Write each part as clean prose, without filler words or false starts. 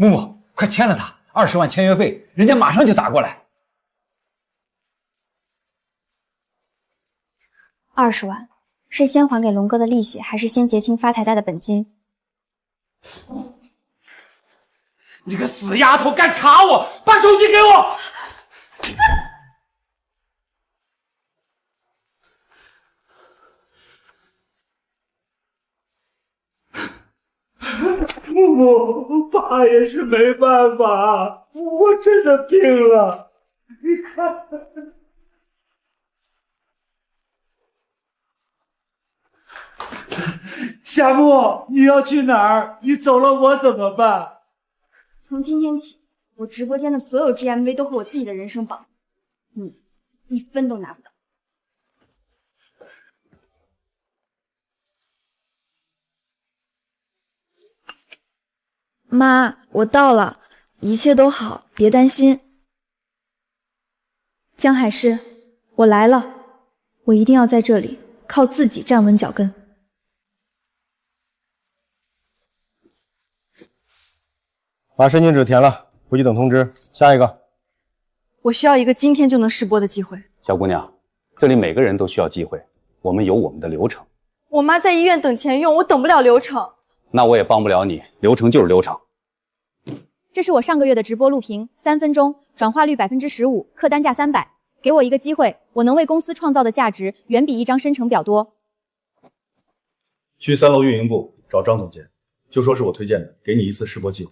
木木，快签了他，20万签约费，人家马上就打过来。20万，是先还给龙哥的利息，还是先结清发财贷的本金？你个死丫头，敢查我！把手机给我！木木，爸也是没办法，我真的病了。你看，夏木，你要去哪儿？你走了我怎么办？从今天起，我直播间的所有 GMV 都和我自己的人生绑，你1分都拿不到。妈，我到了，一切都好，别担心。江海市，我来了，我一定要在这里靠自己站稳脚跟。把申请纸填了，回去等通知。下一个，我需要一个今天就能试播的机会。小姑娘，这里每个人都需要机会，我们有我们的流程。我妈在医院等钱用，我等不了流程。那我也帮不了你，流程就是流程。这是我上个月的直播录屏，3分钟，转化率15%，客单价300。给我一个机会，我能为公司创造的价值远比一张生成表多。去3楼运营部找张总监，就说是我推荐的，给你一次试播机会。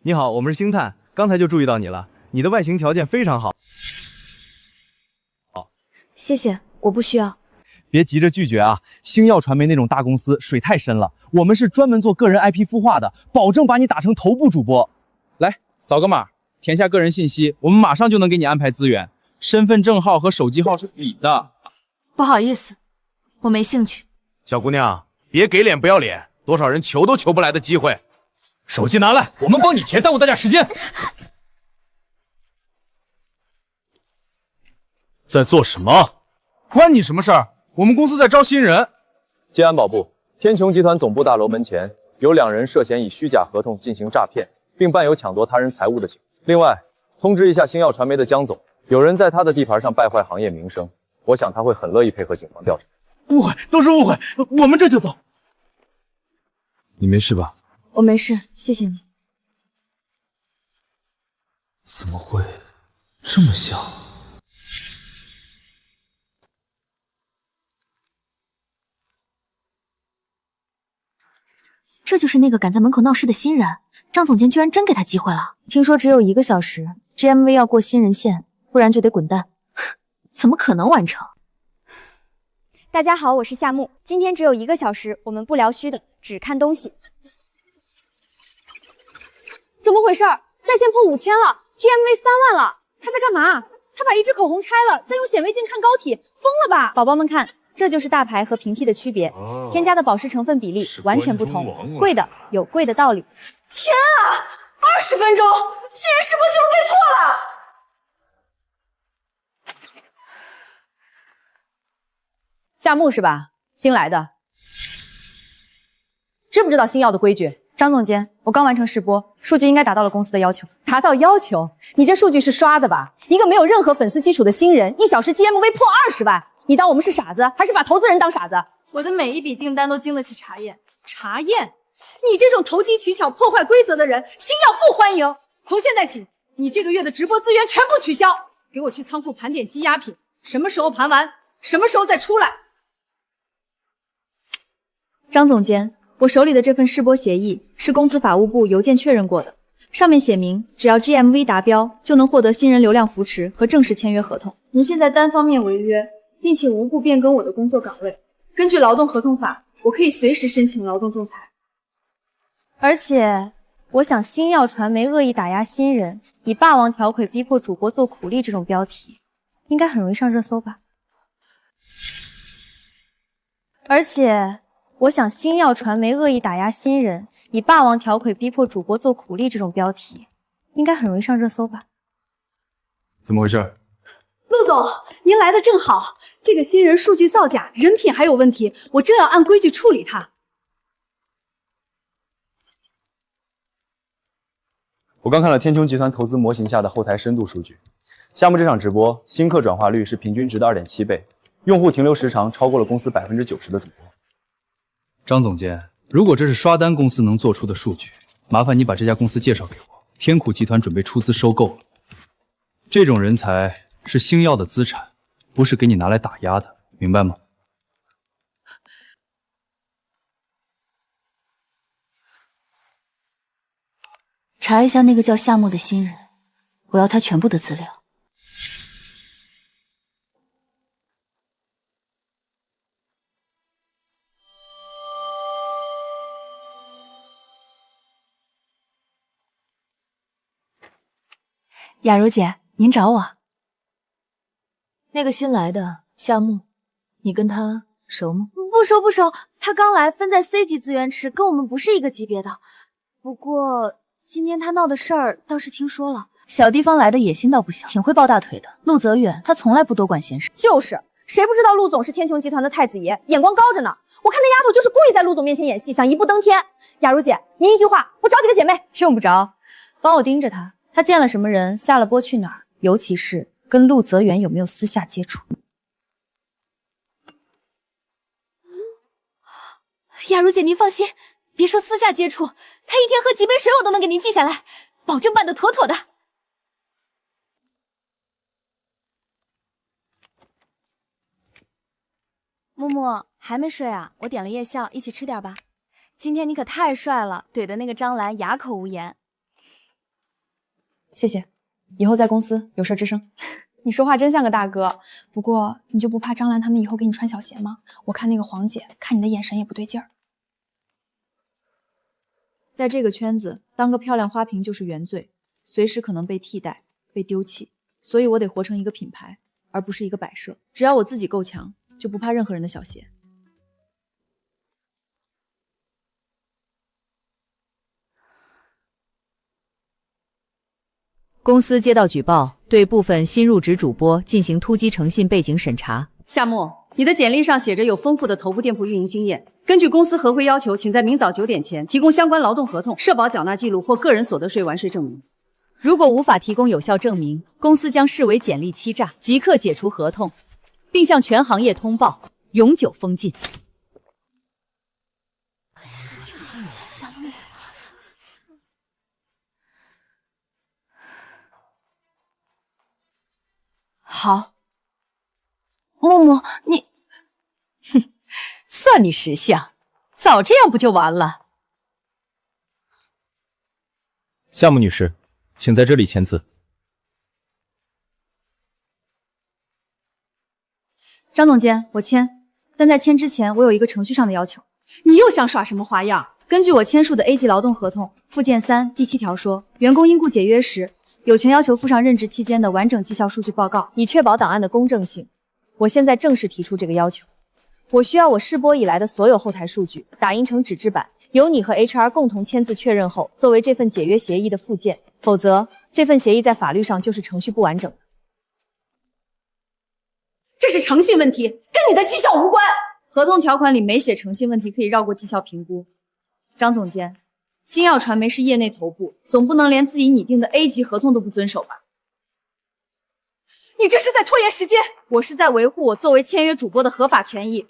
你好，我们是星探，刚才就注意到你了，你的外形条件非常好。谢谢，我不需要。别急着拒绝啊！星耀传媒那种大公司水太深了，我们是专门做个人 IP 孵化的，保证把你打成头部主播。来，扫个码，填下个人信息，我们马上就能给你安排资源。身份证号和手机号是你的。不好意思，我没兴趣。小姑娘，别给脸不要脸，多少人求都求不来的机会。手机拿来，我们帮你填，耽误大家时间。在做什么？关你什么事儿？我们公司在招新人。接安保部，天穹集团总部大楼门前有2人涉嫌以虚假合同进行诈骗，并伴有抢夺他人财物的行为。另外，通知一下星耀传媒的江总，有人在他的地盘上败坏行业名声，我想他会很乐意配合警方调查。误会，都是误会，我们这就走。你没事吧？我没事，谢谢你。怎么会这么像？这就是那个敢在门口闹事的新人，张总监居然真给他机会了。听说只有1个小时 ，GMV 要过新人线，不然就得滚蛋。怎么可能完成？大家好，我是夏木，今天只有1个小时，我们不聊虚的，只看东西。怎么回事？在线破5000了 ，GMV 3万了，他在干嘛？他把一支口红拆了，再用显微镜看膏体，疯了吧？宝宝们看。这就是大牌和平替的区别，添加的保湿成分比例完全不同，贵的有贵的道理。天啊，20分钟，新人试播记录被破了！夏木是吧？新来的，知不知道星耀的规矩？张总监，我刚完成试播，数据应该达到了公司的要求。达到要求？你这数据是刷的吧？一个没有任何粉丝基础的新人，1小时 GMV 破20万。你当我们是傻子，还是把投资人当傻子？我的每一笔订单都经得起查验。查验？你这种投机取巧、破坏规则的人，星耀不欢迎。从现在起，你这个月的直播资源全部取消，给我去仓库盘点积压品，什么时候盘完，什么时候再出来。张总监，我手里的这份试播协议是公司法务部邮件确认过的，上面写明，只要 GMV 达标，就能获得新人流量扶持和正式签约合同。您现在单方面违约，并且无故变更我的工作岗位，根据劳动合同法，我可以随时申请劳动仲裁。而且，我想星耀传媒恶意打压新人，以霸王条款逼迫主播做苦力这种标题，应该很容易上热搜吧？而且，我想星耀传媒恶意打压新人，以霸王条款逼迫主播做苦力这种标题，应该很容易上热搜吧？怎么回事？陆总，您来的正好，这个新人数据造假，人品还有问题，我正要按规矩处理他。我刚看了天穹集团投资模型下的后台深度数据，夏目这场直播新客转化率是平均值的2.7倍，用户停留时长超过了公司90%的主播。张总监，如果这是刷单公司能做出的数据，麻烦你把这家公司介绍给我。天苦集团准备出资收购了，这种人才是星耀的资产，不是给你拿来打压的，明白吗？查一下那个叫夏沫的新人，我要他全部的资料。雅茹姐，您找我。那个新来的夏沫，你跟他熟吗？不熟不熟，他刚来，分在 C 级资源池，跟我们不是一个级别的。不过今天他闹的事儿倒是听说了。小地方来的野心倒不小，挺会抱大腿的。陆泽远他从来不多管闲事。就是，谁不知道陆总是天穹集团的太子爷，眼光高着呢。我看那丫头就是故意在陆总面前演戏，想一步登天。雅茹姐，您一句话，我找几个姐妹。用不着，帮我盯着他。他见了什么人，下了播去哪儿，尤其是跟陆泽远有没有私下接触。雅茹姐，您放心，别说私下接触，他一天喝几杯水我都能给您记下来，保证办得妥妥的。木木还没睡啊？我点了夜宵，一起吃点吧。今天你可太帅了，怼的那个张兰哑口无言。谢谢，以后在公司有事吱声。你说话真像个大哥。不过你就不怕张兰他们以后给你穿小鞋吗？我看那个黄姐看你的眼神也不对劲儿。在这个圈子，当个漂亮花瓶就是原罪，随时可能被替代、被丢弃。所以我得活成一个品牌，而不是一个摆设。只要我自己够强，就不怕任何人的小鞋。公司接到举报，对部分新入职主播进行突击诚信背景审查。夏沫，你的简历上写着有丰富的头部店铺运营经验。根据公司合规要求，请在明早9点前提供相关劳动合同、社保缴纳记录或个人所得税完税证明。如果无法提供有效证明，公司将视为简历欺诈，即刻解除合同，并向全行业通报，永久封禁。好，木木，你，哼，算你识相，早这样不就完了？夏木女士，请在这里签字。张总监，我签，但在签之前，我有一个程序上的要求。你又想耍什么花样？根据我签署的 A 级劳动合同附件3第7条说，员工因故解约时，有权要求附上任职期间的完整绩效数据报告，以确保档案的公正性。我现在正式提出这个要求。我需要我试播以来的所有后台数据打印成纸质版，由你和 HR 共同签字确认后，作为这份解约协议的附件。否则，这份协议在法律上就是程序不完整的。这是诚信问题，跟你的绩效无关。合同条款里没写诚信问题可以绕过绩效评估。张总监，星耀传媒是业内头部，总不能连自己拟定的 A 级合同都不遵守吧？你这是在拖延时间。我是在维护我作为签约主播的合法权益。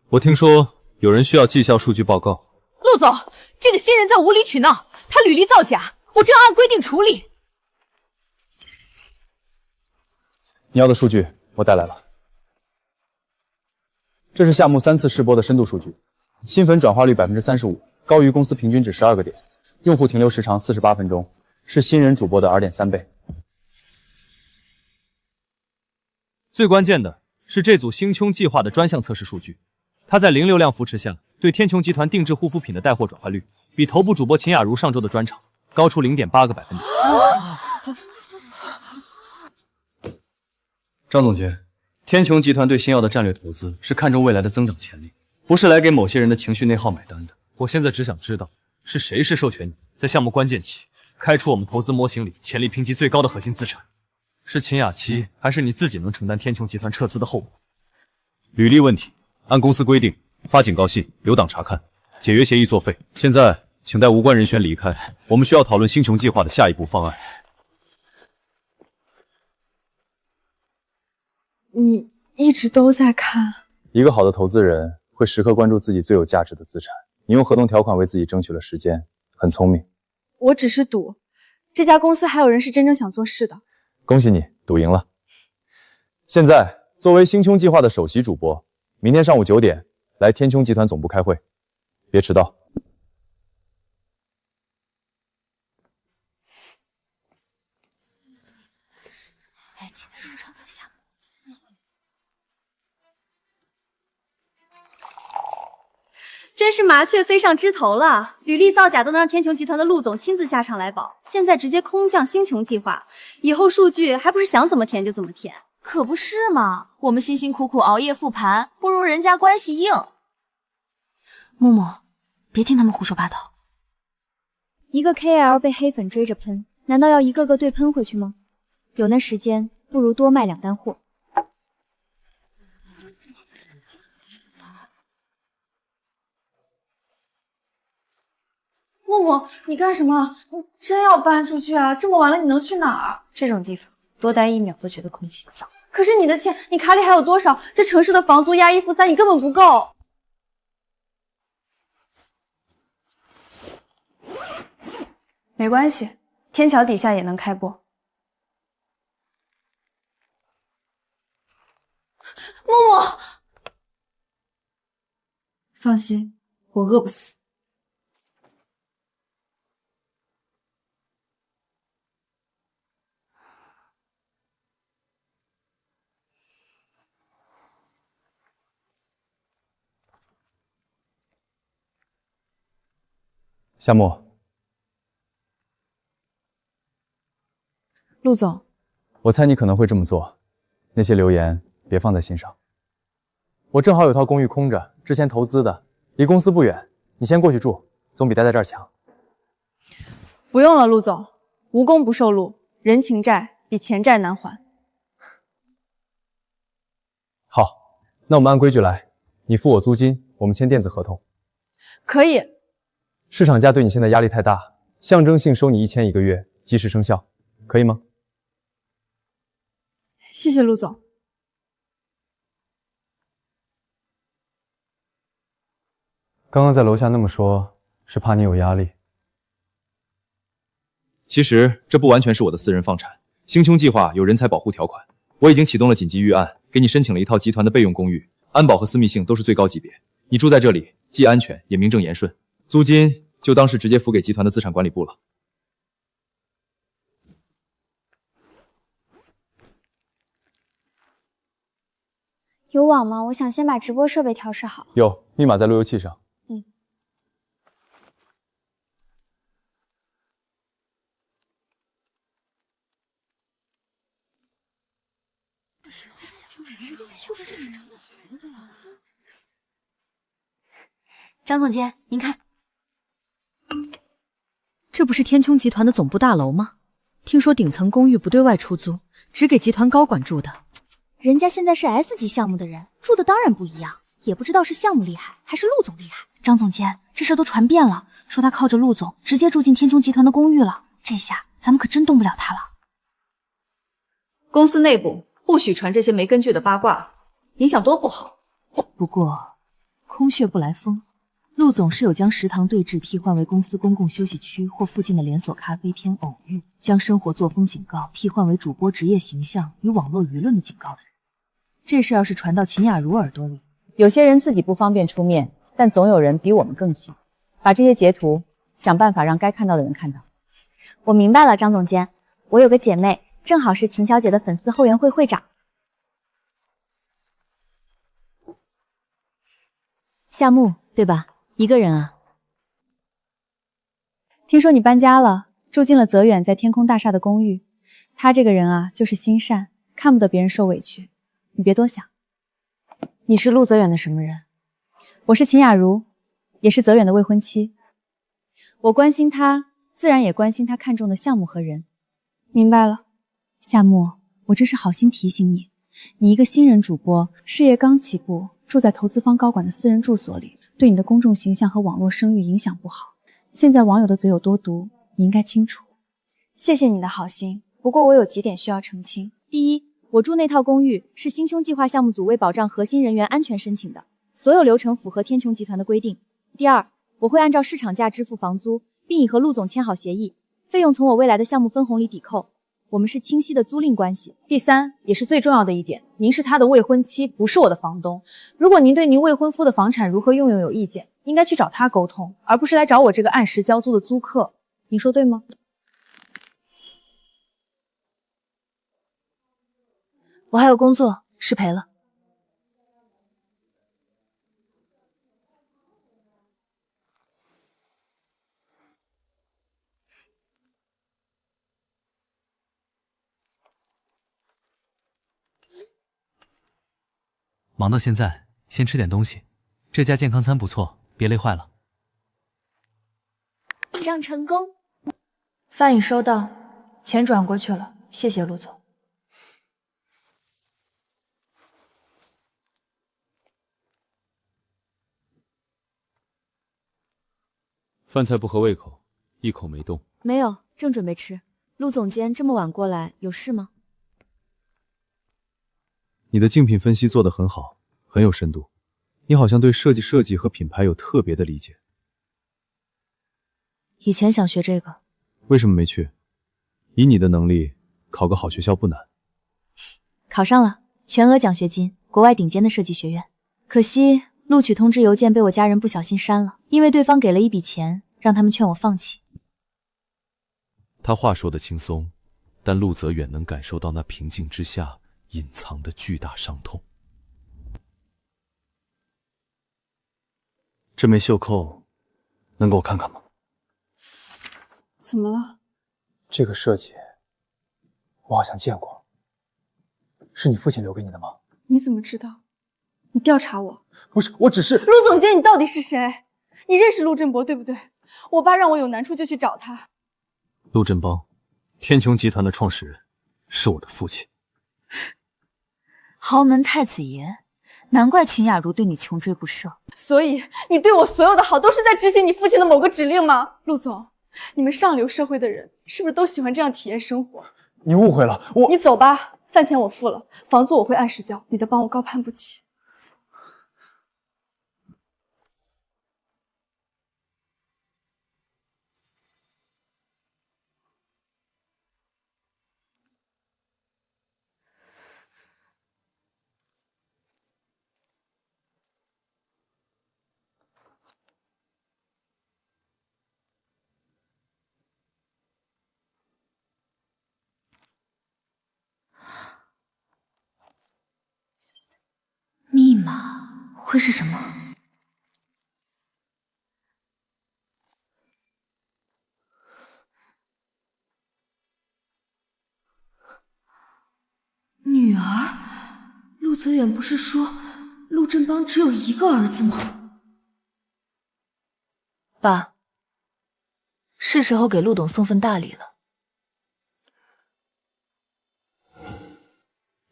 我听说有人需要绩效数据报告。陆总，这个新人在无理取闹，他履历造假，我正要按规定处理。你要的数据我带来了，这是夏木3次试播的深度数据，新粉转化率35%，高于公司平均值12个点，用户停留时长48分钟，是新人主播的2.3倍。最关键的是这组星穹计划的专项测试数据，它在零流量扶持下，对天穹集团定制护肤品的带货转化率，比头部主播秦雅茹上周的专场高出0.8个百分点。张总监，天穹集团对星耀的战略投资是看重未来的增长潜力，不是来给某些人的情绪内耗买单的。我现在只想知道，是谁是授权你在项目关键期开出我们投资模型里潜力评级最高的核心资产？是秦雅琪，还是你自己能承担天穹集团撤资的后果？履历问题，按公司规定发警告信，留档查看，解约协议作废。现在请带无关人选离开，我们需要讨论星穹计划的下一步方案。你一直都在看。一个好的投资人会时刻关注自己最有价值的资产。你用合同条款为自己争取了时间，很聪明。我只是赌，这家公司还有人是真正想做事的。恭喜你，赌赢了。现在，作为星穹计划的首席主播，明天上午9点来天穹集团总部开会，别迟到。真是麻雀飞上枝头了，履历造假都能让天穹集团的陆总亲自下场来保，现在直接空降星穹计划，以后数据还不是想怎么填就怎么填？可不是嘛，我们辛辛苦苦熬夜复盘，不如人家关系硬。木木，别听他们胡说八道。一个 KL 被黑粉追着喷，难道要一个个对喷回去吗？有那时间，不如多卖2单货。木木，你干什么？你真要搬出去啊？这么晚了，你能去哪儿？这种地方多待1秒都觉得空气脏。可是你的钱，你卡里还有多少？这城市的房租押1付3，你根本不够。没关系，天桥底下也能开播。木木，放心，我饿不死。夏沫，陆总，我猜你可能会这么做，那些流言别放在心上。我正好有套公寓空着，之前投资的，离公司不远，你先过去住，总比待在这儿强。不用了，陆总，无功不受禄，人情债比钱债难还。好，那我们按规矩来，你付我租金，我们签电子合同。可以。市场价对你现在压力太大，象征性收你1000一个月，及时生效，可以吗？谢谢陆总。刚刚在楼下那么说，是怕你有压力。其实这不完全是我的私人房产，星穹计划有人才保护条款，我已经启动了紧急预案，给你申请了一套集团的备用公寓，安保和私密性都是最高级别。你住在这里，既安全也名正言顺，租金就当是直接付给集团的资产管理部了。有网吗？我想先把直播设备调试好。有，密码在路由器上。张总监，您看，这不是天穹集团的总部大楼吗？听说顶层公寓不对外出租，只给集团高管住的。人家现在是 S 级项目的人，住的当然不一样，也不知道是项目厉害还是陆总厉害。张总监，这事都传遍了，说他靠着陆总直接住进天穹集团的公寓了，这下咱们可真动不了他了。公司内部不许传这些没根据的八卦，影响多不好。不过，空穴不来风。陆总是有将食堂对峙替换为公司公共休息区或附近的连锁咖啡厅偶遇，将生活作风警告替换为主播职业形象与网络舆论的警告的人。这事要是传到秦雅茹耳朵里，有些人自己不方便出面，但总有人比我们更急。把这些截图想办法让该看到的人看到。我明白了，张总监，我有个姐妹，正好是秦小姐的粉丝后援会会长。夏木，对吧？一个人啊？听说你搬家了，住进了泽远在天空大厦的公寓。他这个人啊，就是心善，看不得别人受委屈。你别多想。你是陆泽远的什么人？我是秦雅茹，也是泽远的未婚妻。我关心他，自然也关心他看中的项目和人。明白了。夏木，我这是好心提醒你，你一个新人主播，事业刚起步，住在投资方高管的私人住所里，对你的公众形象和网络声誉影响不好。现在网友的嘴有多毒，你应该清楚。谢谢你的好心，不过我有几点需要澄清。第一，我住那套公寓是心胸计划项目组为保障核心人员安全申请的，所有流程符合天穹集团的规定。第二，我会按照市场价支付房租，并已和陆总签好协议，费用从我未来的项目分红里抵扣。我们是清晰的租赁关系。第三，也是最重要的一点，您是他的未婚妻，不是我的房东。如果您对您未婚夫的房产如何用有意见，应该去找他沟通，而不是来找我这个按时交租的租客。您说对吗？我还有工作，失陪了。忙到现在，先吃点东西。这家健康餐不错，别累坏了。记账成功，饭已收到，钱转过去了，谢谢陆总。饭菜不合胃口，一口没动。没有，正准备吃。陆总监这么晚过来，有事吗？你的竞品分析做得很好，很有深度。你好像对设计和品牌有特别的理解。以前想学这个，为什么没去？以你的能力，考个好学校不难。考上了，全额奖学金，国外顶尖的设计学院。可惜录取通知邮件被我家人不小心删了，因为对方给了一笔钱，让他们劝我放弃。他话说得轻松，但陆泽远能感受到那平静之下隐藏的巨大伤痛。这枚袖扣能给我看看吗？怎么了？这个设计我好像见过，是你父亲留给你的吗？你怎么知道？你调查我？不是，我只是……陆总监，你到底是谁？你认识陆振博对不对？我爸让我有难处就去找他。陆振邦，天穹集团的创始人，是我的父亲。豪门太子爷，难怪秦雅茹对你穷追不舍。所以你对我所有的好都是在执行你父亲的某个指令吗？陆总，你们上流社会的人是不是都喜欢这样体验生活？你误会了，你走吧，饭钱我付了，房租我会按时交，你的帮我高攀不起。密码会是什么？女儿？陆泽远不是说陆振邦只有一个儿子吗？爸，是时候给陆董送份大礼了。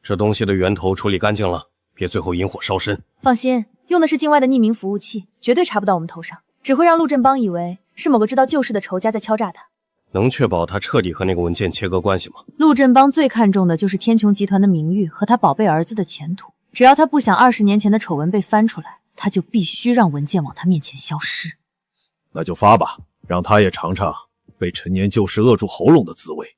这东西的源头处理干净了，别最后引火烧身。放心，用的是境外的匿名服务器，绝对查不到我们头上，只会让陆振邦以为是某个知道旧事的仇家在敲诈他。能确保他彻底和那个文件切割关系吗？陆振邦最看重的就是天穹集团的名誉和他宝贝儿子的前途，只要他不想20年前的丑闻被翻出来，他就必须让文件往他面前消失。那就发吧，让他也尝尝被陈年旧事扼住喉咙的滋味。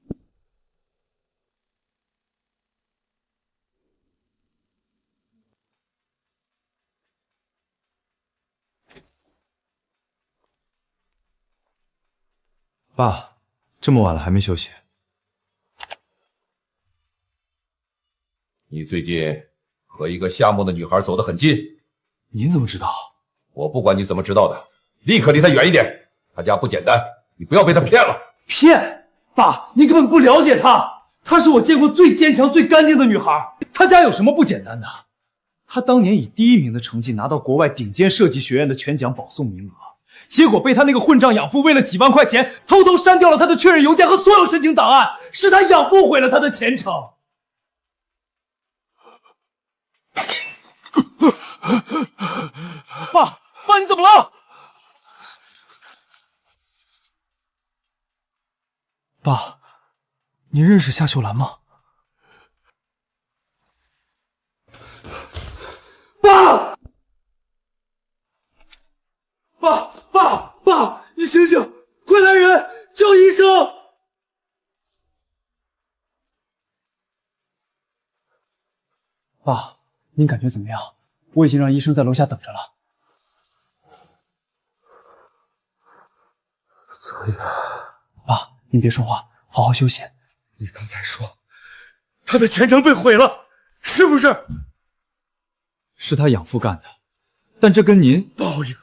爸，这么晚了还没休息？你最近和一个夏目的女孩走得很近。您怎么知道？我不管你怎么知道的，立刻离她远一点。她家不简单，你不要被她骗了。骗？爸，你根本不了解她，她是我见过最坚强、最干净的女孩。她家有什么不简单的？她当年以第1名的成绩拿到国外顶尖设计学院的全奖保送名额。结果被他那个混账养父为了几万块钱，偷偷删掉了他的确认邮件和所有申请档案，是他养父毁了他的前程。爸，你怎么了？爸，你认识夏秀兰吗？爸！爸，你醒醒，快来人，叫医生！爸，您感觉怎么样？我已经让医生在楼下等着了。泽远，爸，您别说话，好好休息。你刚才说他的前程被毁了，是不是？是他养父干的，但这跟您报应，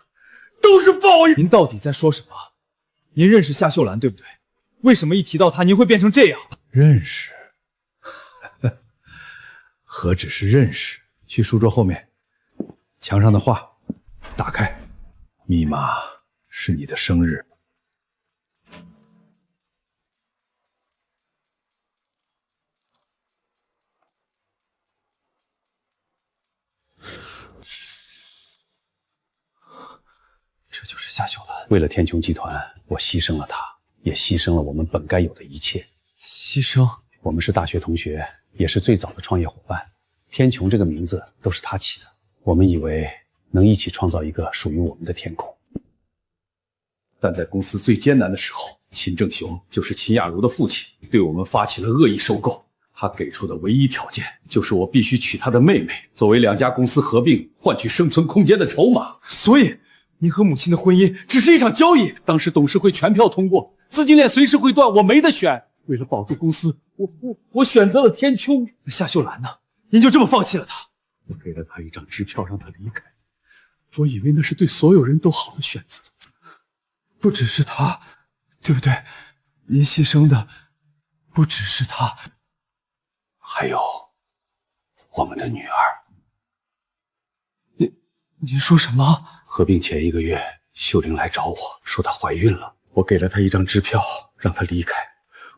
都是报应。您到底在说什么？您认识夏秀兰对不对？为什么一提到她，您会变成这样？认识？何止是认识？去书桌后面，墙上的画打开，密码是你的生日。这就是夏秀兰。为了天穹集团，我牺牲了她，也牺牲了我们本该有的一切。牺牲？我们是大学同学，也是最早的创业伙伴。天穹这个名字都是他起的，我们以为能一起创造一个属于我们的天空。但在公司最艰难的时候，秦正雄就是秦雅茹的父亲，对我们发起了恶意收购。他给出的唯一条件就是我必须娶他的妹妹，作为两家公司合并换取生存空间的筹码。所以，您和母亲的婚姻只是一场交易。当时董事会全票通过，资金链随时会断，我没得选。为了保住公司，我选择了天穹。那夏秀兰呢？您就这么放弃了她？我给了他一张支票，让他离开。我以为那是对所有人都好的选择。不只是她，对不对？您牺牲的不只是她，还有我们的女儿。您说什么？合并前1个月，秀玲来找我说她怀孕了，我给了她一张支票，让她离开。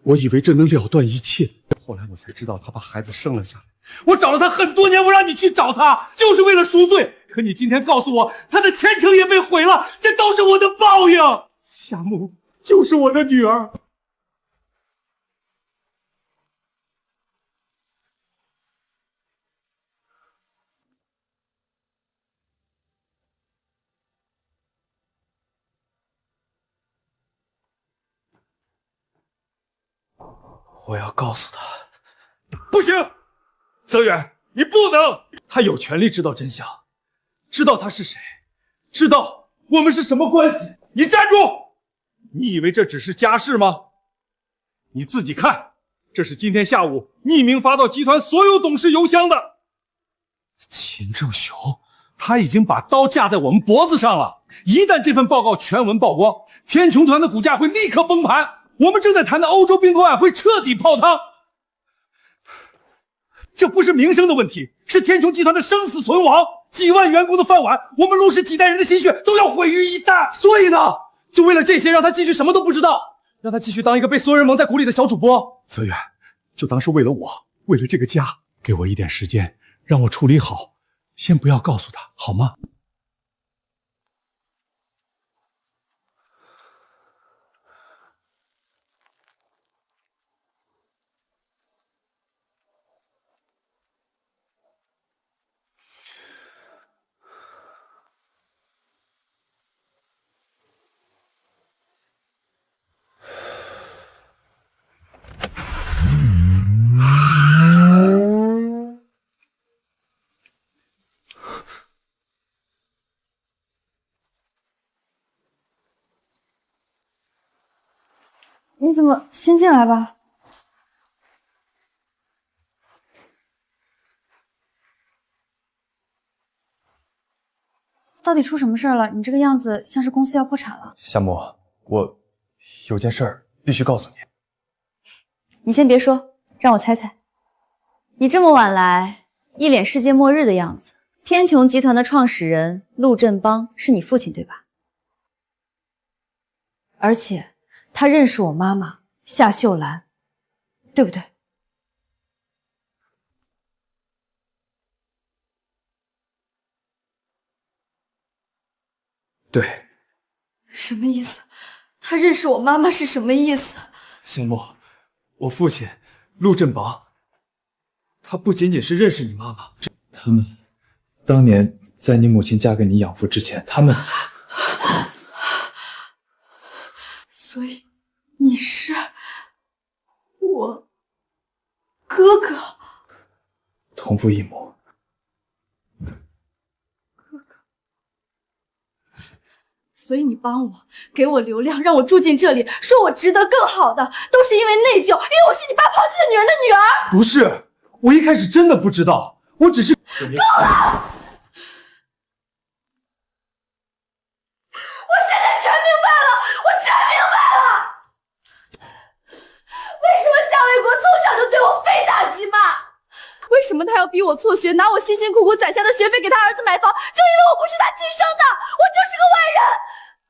我以为这能了断一切，后来我才知道她把孩子生了下来。我找了她很多年，我让你去找她，就是为了赎罪。可你今天告诉我，她的前程也被毁了，这都是我的报应。夏木就是我的女儿。我要告诉她。不行，泽远，你不能。她有权利知道真相，知道她是谁，知道我们是什么关系。你站住！你以为这只是家事吗？你自己看，这是今天下午匿名发到集团所有董事邮箱的。秦正雄，他已经把刀架在我们脖子上了。一旦这份报告全文曝光，天穹团的股价会立刻崩盘，我们正在谈的欧洲并购案会彻底泡汤。这不是名声的问题，是天穹集团的生死存亡，几万员工的饭碗，我们陆氏几代人的心血都要毁于一旦。所以呢，就为了这些，让他继续什么都不知道，让他继续当一个被所有人蒙在鼓里的小主播。泽远，就当是为了我，为了这个家，给我一点时间，让我处理好，先不要告诉他，好吗？你怎么先进来吧？到底出什么事儿了？你这个样子像是公司要破产了。夏木，我有件事儿必须告诉你。你先别说，让我猜猜。你这么晚来，一脸世界末日的样子。天穹集团的创始人陆振邦是你父亲对吧？而且他认识我妈妈夏秀兰，对不对？对。什么意思？他认识我妈妈是什么意思？星木，我父亲陆振邦，他不仅仅是认识你妈妈，他们当年在你母亲嫁给你养父之前，他们……所以你是我哥哥，同父异母。所以你帮我，给我流量，让我住进这里，说我值得更好的，都是因为内疚，因为我是你爸抛弃的女人的女儿。不是，我一开始真的不知道，我只是……够了！我现在全明白了，我全明白了。为什么夏卫国从小就对我非打即骂？为什么他要逼我辍学，拿我辛辛苦苦攒下的学费给他儿子买房，就因为我不是他亲生的，我就是个外人。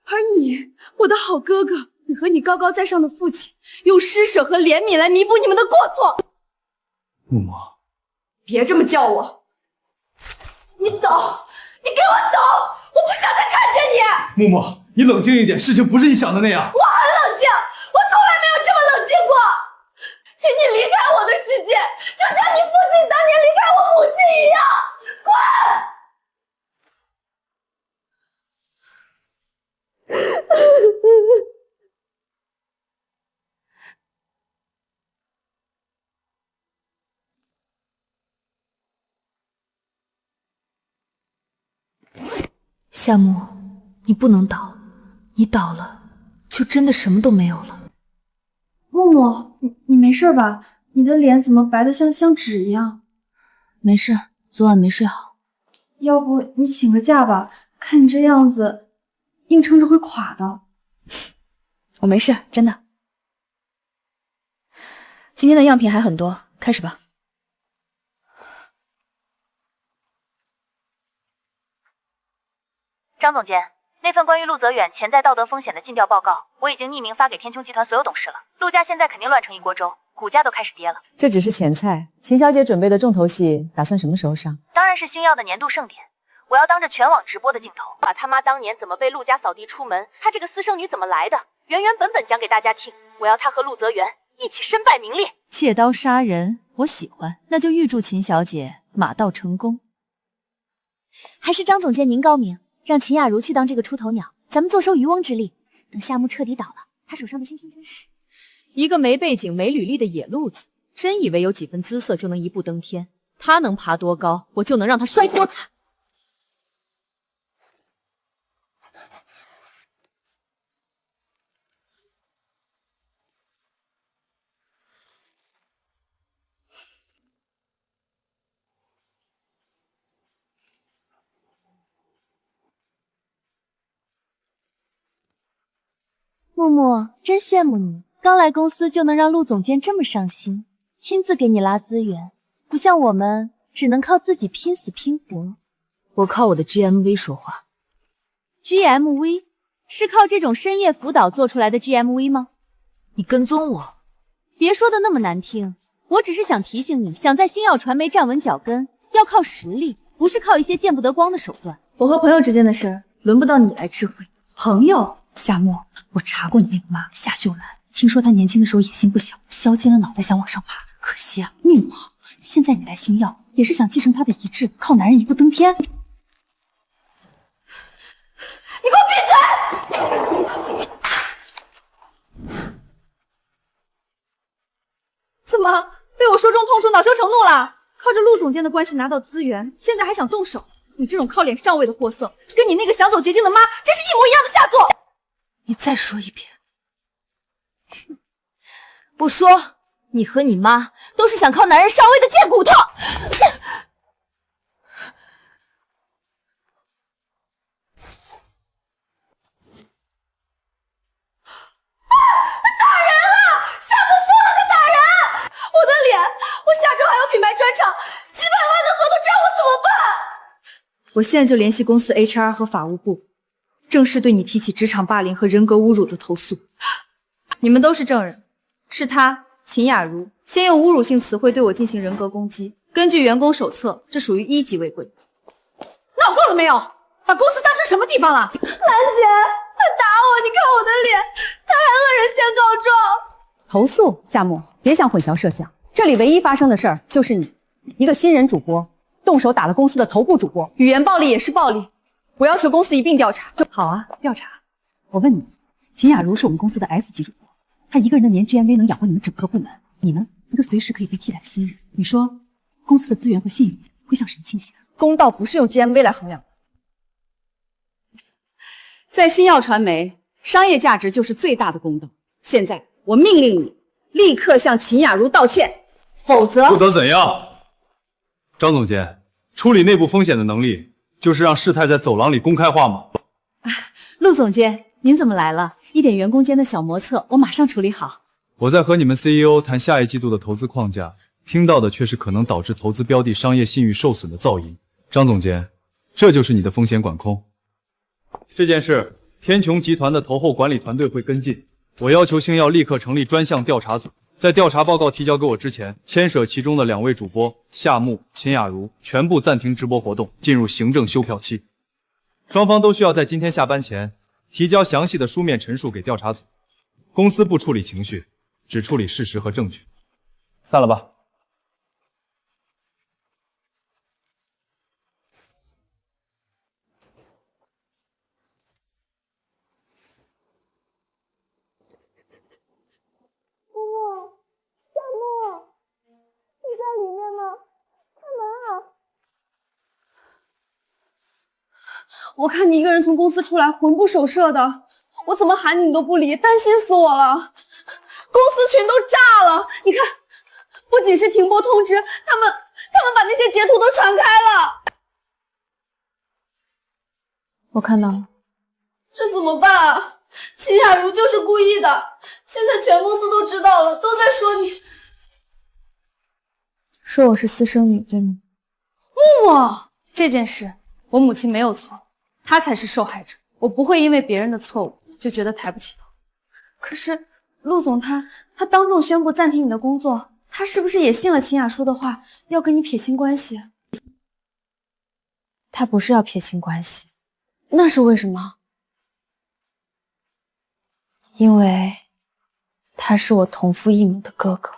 而你，我的好哥哥，你和你高高在上的父亲，用施舍和怜悯来弥补你们的过错。木木，别这么叫我，你走，你给我走，我不想再看见你。木木，你冷静一点，事情不是你想的那样。我很冷静，我从来没有这么冷静过。请你离开我的世界，就像你父亲当年离开我母亲一样。滚！夏木，你不能倒，你倒了，就真的什么都没有了。木木，你没事吧？你的脸怎么白得像纸一样？没事，昨晚没睡好。要不你请个假吧，看你这样子，硬撑着会垮的。我没事，真的。今天的样品还很多，开始吧。张总监，那份关于陆泽远潜在道德风险的尽调报告，我已经匿名发给天穹集团所有董事了。陆家现在肯定乱成一锅粥，股价都开始跌了。这只是前菜，秦小姐准备的重头戏打算什么时候上？当然是星耀的年度盛典，我要当着全网直播的镜头，把他妈当年怎么被陆家扫地出门，她这个私生女怎么来的，原本讲给大家听。我要她和陆泽远一起身败名裂。借刀杀人，我喜欢，那就预祝秦小姐马到成功。还是张总监您高明，让秦雅茹去当这个出头鸟，咱们坐收渔翁之利。等夏目彻底倒了，他手上的星星圈……一个没背景、没履历的野路子，真以为有几分姿色就能一步登天？他能爬多高，我就能让他摔多惨。木木，真羡慕你，刚来公司就能让陆总监这么上心，亲自给你拉资源，不像我们只能靠自己拼死拼活。我靠我的 GMV 说话。GMV 是靠这种深夜辅导做出来的 GMV 吗？你跟踪我？别说的那么难听，我只是想提醒你，想在星耀传媒站稳脚跟，要靠实力，不是靠一些见不得光的手段。我和朋友之间的事，轮不到你来智慧。朋友？夏沫，我查过你那个妈夏秀兰，听说她年轻的时候野心不小，削尖了脑袋想往上爬，可惜啊，命不好。现在你来星耀，也是想继承她的遗志，靠男人一步登天。你给我闭嘴！怎么被我说中痛处，恼羞成怒了？靠着陆总监的关系拿到资源，现在还想动手？你这种靠脸上位的货色，跟你那个想走捷径的妈，真是一模一样的下作。你再说一遍。不说，你和你妈都是想靠男人上位的贱骨头。打人了！夏沫疯了的打人！我的脸，我下周还有品牌专场，几百万的合同，这我怎么办？我现在就联系公司 HR 和法务部，正式对你提起职场霸凌和人格侮辱的投诉。你们都是证人，是他秦雅茹先用侮辱性词汇对我进行人格攻击，根据员工手册，这属于1级违规。闹够了没有？把把公司当成什么地方了？兰姐，他打我，你看我的脸，他还恶人先告状。投诉，夏木，别想混淆摄像。这里唯一发生的事儿就是你一个新人主播动手打了公司的头部主播，语言暴力也是暴力。我要求公司一并调查。好啊，调查。我问你，秦雅茹是我们公司的 S 级主播，她一个人的年 GMV 能养活你们整个部门，你呢，一个随时可以被替代的新人。你说，公司的资源和信誉会向谁倾斜？公道不是用 GMV 来衡量的。在星耀传媒，商业价值就是最大的公道。现在我命令你立刻向秦雅茹道歉，否则怎样？张总监，处理内部风险的能力，就是让事态在走廊里公开化吗？陆总监，您怎么来了？一点员工间的小摩擦，我马上处理好。我在和你们 CEO 谈下一季度的投资框架，听到的却是可能导致投资标的商业信誉受损的噪音。张总监，这就是你的风险管控？这件事，天穹集团的投后管理团队会跟进。我要求星耀立刻成立专项调查组，在调查报告提交给我之前，牵涉其中的2位主播夏木、秦雅茹全部暂停直播活动，进入行政休票期。双方都需要在今天下班前提交详细的书面陈述给调查组。公司不处理情绪，只处理事实和证据。散了吧。我看你一个人从公司出来，魂不守舍的，我怎么喊你都不理，担心死我了。公司群都炸了，你看，不仅是停播通知，他们把那些截图都传开了。我看到了。这怎么办啊？秦雅茹就是故意的，现在全公司都知道了，都在说你。说我是私生女，对吗？木木，这件事我母亲没有错。他才是受害者，我不会因为别人的错误就觉得抬不起头。可是陆总他当众宣布暂停你的工作，他是不是也信了秦雅舒的话，要跟你撇清关系？他不是要撇清关系，那是为什么？因为他是我同父异母的哥哥。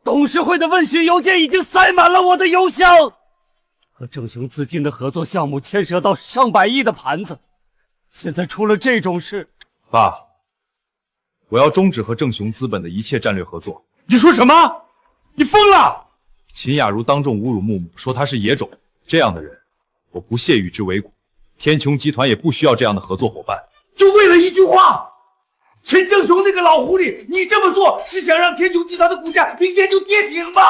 董事会的问询邮件已经塞满了我的邮箱，和正雄资金的合作项目牵涉到上百亿的盘子，现在出了这种事。爸，我要终止和正雄资本的一切战略合作。你说什么？你疯了！秦雅茹当众侮辱木木，说他是野种，这样的人，我不屑与之为伍。天穹集团也不需要这样的合作伙伴。就为了一句话。陈正雄那个老狐狸，你这么做是想让天穹集团的股价明天就跌停吗？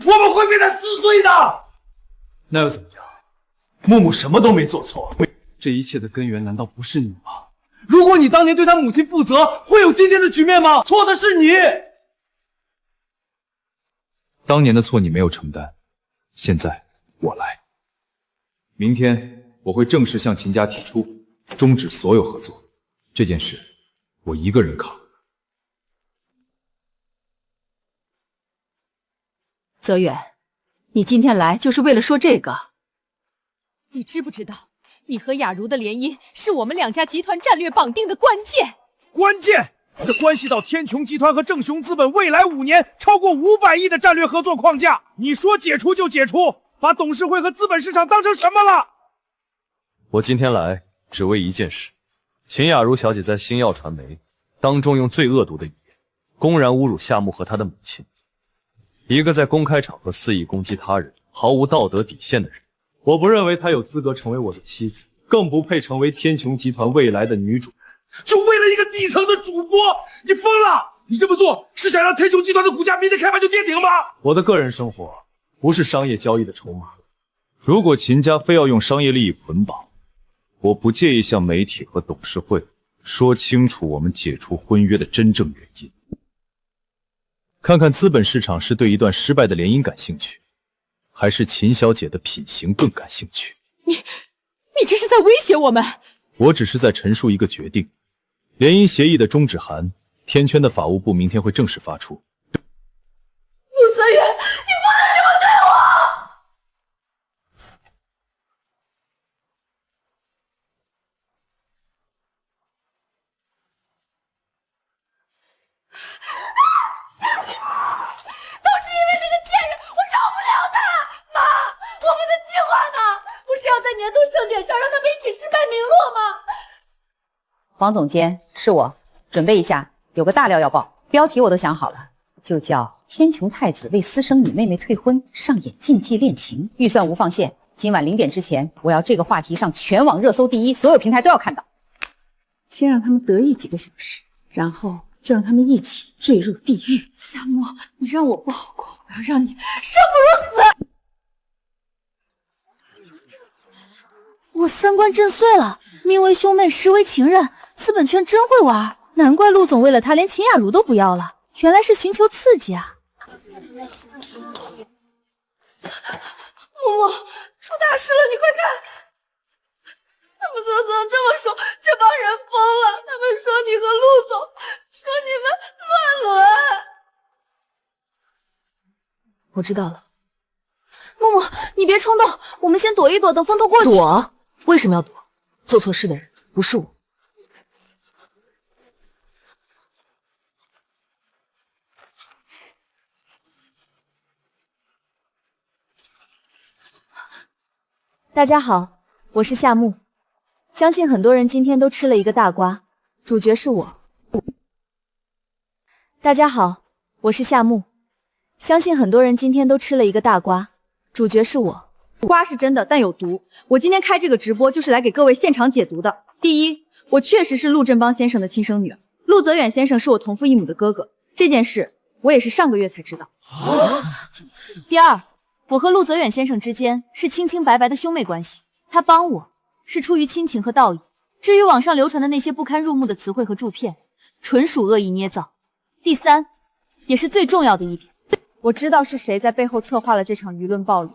我们会被他撕碎的。那又怎么样？木木什么都没做错，这一切的根源难道不是你吗？如果你当年对他母亲负责，会有今天的局面吗？错的是你。当年的错你没有承担，现在我来。明天我会正式向秦家提出终止所有合作，这件事我一个人扛。泽远，你今天来就是为了说这个？你知不知道，你和雅茹的联姻是我们2家集团战略绑定的关键？关键，这关系到天穹集团和正雄资本未来5年超过500亿的战略合作框架。你说解除就解除，把董事会和资本市场当成什么了？我今天来只为一件事。秦雅茹小姐在星耀传媒当众用最恶毒的语言公然侮辱夏木和他的母亲，一个在公开场合肆意攻击他人、毫无道德底线的人。我不认为她有资格成为我的妻子，更不配成为天穹集团未来的女主人。就为了一个底层的主播，你疯了！你这么做是想让天穹集团的股价明天开盘就跌停吗？我的个人生活不是商业交易的筹码。如果秦家非要用商业利益捆绑，我不介意向媒体和董事会说清楚我们解除婚约的真正原因。看看资本市场是对一段失败的联姻感兴趣，还是秦小姐的品行更感兴趣？你这是在威胁我们？我只是在陈述一个决定。联姻协议的终止函，天圈的法务部明天会正式发出。陆泽远，你不年都挣点钞，让他们一起身败名落吗？黄总监，是我，准备一下，有个大料要报，标题我都想好了，就叫天穹太子为私生女妹妹退婚，上演禁忌恋情，预算无放线。今晚0点之前，我要这个话题上全网热搜第一，所有平台都要看到。先让他们得意几个小时，然后就让他们一起坠入地狱。夏沫，你让我不好过，我要让你生不如死。我三观震碎了，名为兄妹，实为情人，资本圈真会玩，难怪陆总为了他连秦雅茹都不要了，原来是寻求刺激啊！默默，出大事了，你快看！他们怎么这么说？这帮人疯了！他们说你和陆总，说你们乱伦。我知道了，默默，你别冲动，我们先躲一躲，等风头过去。躲？为什么要躲？做错事的人不是我。大家好，我是夏木。相信很多人今天都吃了一个大瓜，主角是我。大家好，我是夏木。相信很多人今天都吃了一个大瓜，主角是我。瓜是真的，但有毒。我今天开这个直播就是来给各位现场解毒的。第一，我确实是陆振邦先生的亲生女儿，陆泽远先生是我同父异母的哥哥，这件事我也是上个月才知道。第二，我和陆泽远先生之间是清清白白的兄妹关系，他帮我是出于亲情和道义。至于网上流传的那些不堪入目的词汇和铸片，纯属恶意捏造。第三，也是最重要的一点，我知道是谁在背后策划了这场舆论暴力。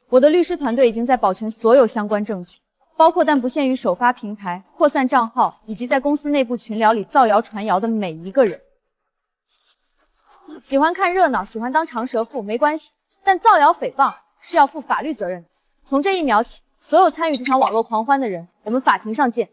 我的律师团队已经在保全所有相关证据，包括但不限于首发平台、扩散账号以及在公司内部群聊里造谣传谣的每一个人。喜欢看热闹，喜欢当长舌妇没关系，但造谣诽谤是要负法律责任的。从这一秒起，所有参与这场网络狂欢的人，我们法庭上见。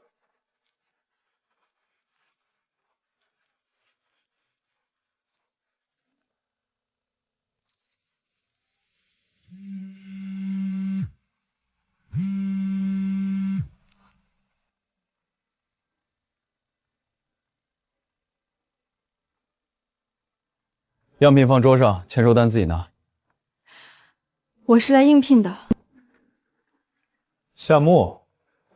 样品放桌上，签收单自己拿。我是来应聘的。夏木，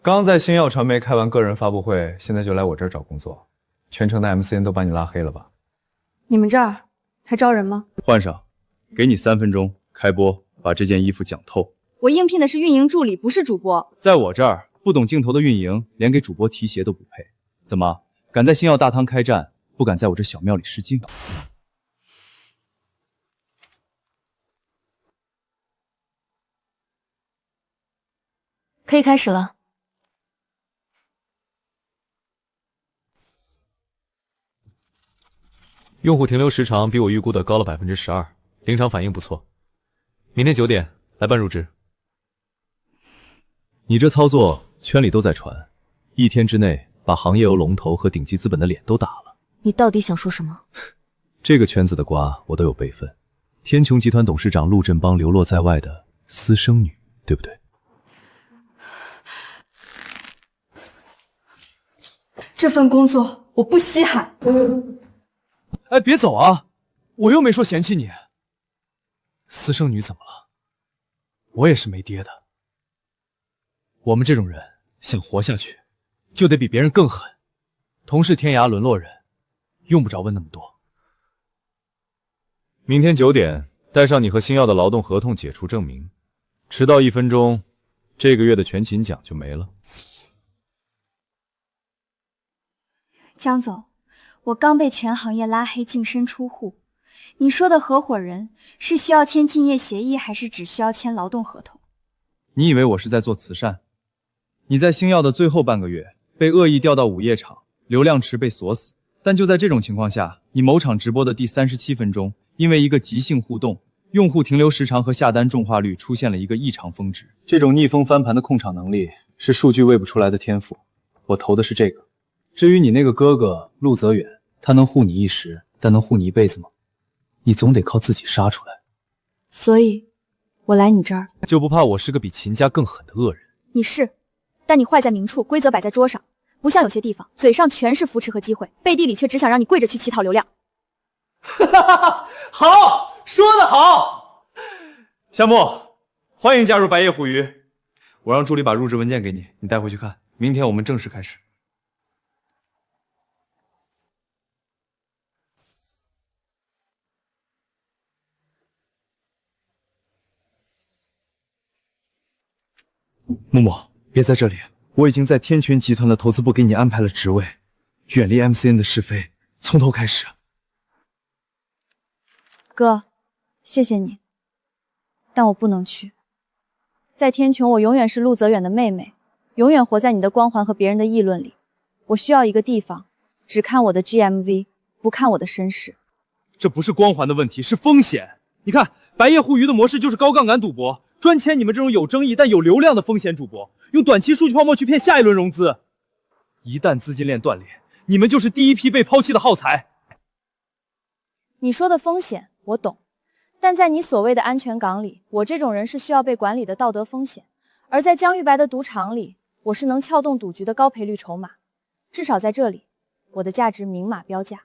刚在星耀传媒开完个人发布会，现在就来我这儿找工作，全程的 MCN 都把你拉黑了吧？你们这儿还招人吗？换上，给你3分钟开播，把这件衣服讲透。我应聘的是运营助理，不是主播。在我这儿，不懂镜头的运营，连给主播提鞋都不配。怎么，敢在星耀大堂开战，不敢在我这小庙里示镜？可以开始了。用户停留时长比我预估的高了12%，临场反应不错。明天9点来办入职。你这操作圈里都在传，1天之内把行业由龙头和顶级资本的脸都打了。你到底想说什么？这个圈子的瓜我都有备份。天穹集团董事长陆振邦流落在外的私生女，对不对？这份工作我不稀罕。哎，别走啊！我又没说嫌弃你。私生女怎么了？我也是没爹的。我们这种人想活下去，就得比别人更狠。同是天涯沦落人，用不着问那么多。明天9点，带上你和星耀的劳动合同解除证明，迟到1分钟，这个月的全勤奖就没了。江总，我刚被全行业拉黑，净身出户。你说的合伙人是需要签竞业协议，还是只需要签劳动合同？你以为我是在做慈善？你在星耀的最后半个月被恶意调到午夜场，流量池被锁死。但就在这种情况下，你某场直播的第37分钟，因为一个即兴互动，用户停留时长和下单重化率出现了一个异常峰值。这种逆风翻盘的控场能力是数据喂不出来的天赋。我投的是这个。至于你那个哥哥陆泽远，他能护你一时，但能护你一辈子吗？你总得靠自己杀出来。所以，我来你这儿就不怕我是个比秦家更狠的恶人？你是，但你坏在明处，规则摆在桌上，不像有些地方，嘴上全是扶持和机会，背地里却只想让你跪着去乞讨流量。哈哈哈，好，说得好。夏木，欢迎加入白夜虎鱼。我让助理把入职文件给你，你带回去看。明天我们正式开始。木木，别在这里，我已经在天泉集团的投资部给你安排了职位，远离 MCN 的是非，从头开始。哥，谢谢你，但我不能去。在天穹，我永远是陆泽远的妹妹，永远活在你的光环和别人的议论里。我需要一个地方，只看我的 GMV， 不看我的身世。这不是光环的问题，是风险。你看，白夜互娱的模式就是高杠杆赌博，专签你们这种有争议但有流量的风险主播，用短期数据泡沫去骗下一轮融资。一旦资金链断裂，你们就是第一批被抛弃的耗材。你说的风险我懂，但在你所谓的安全港里，我这种人是需要被管理的道德风险；而在江玉白的赌场里，我是能撬动赌局的高赔率筹码。至少在这里，我的价值明码标价。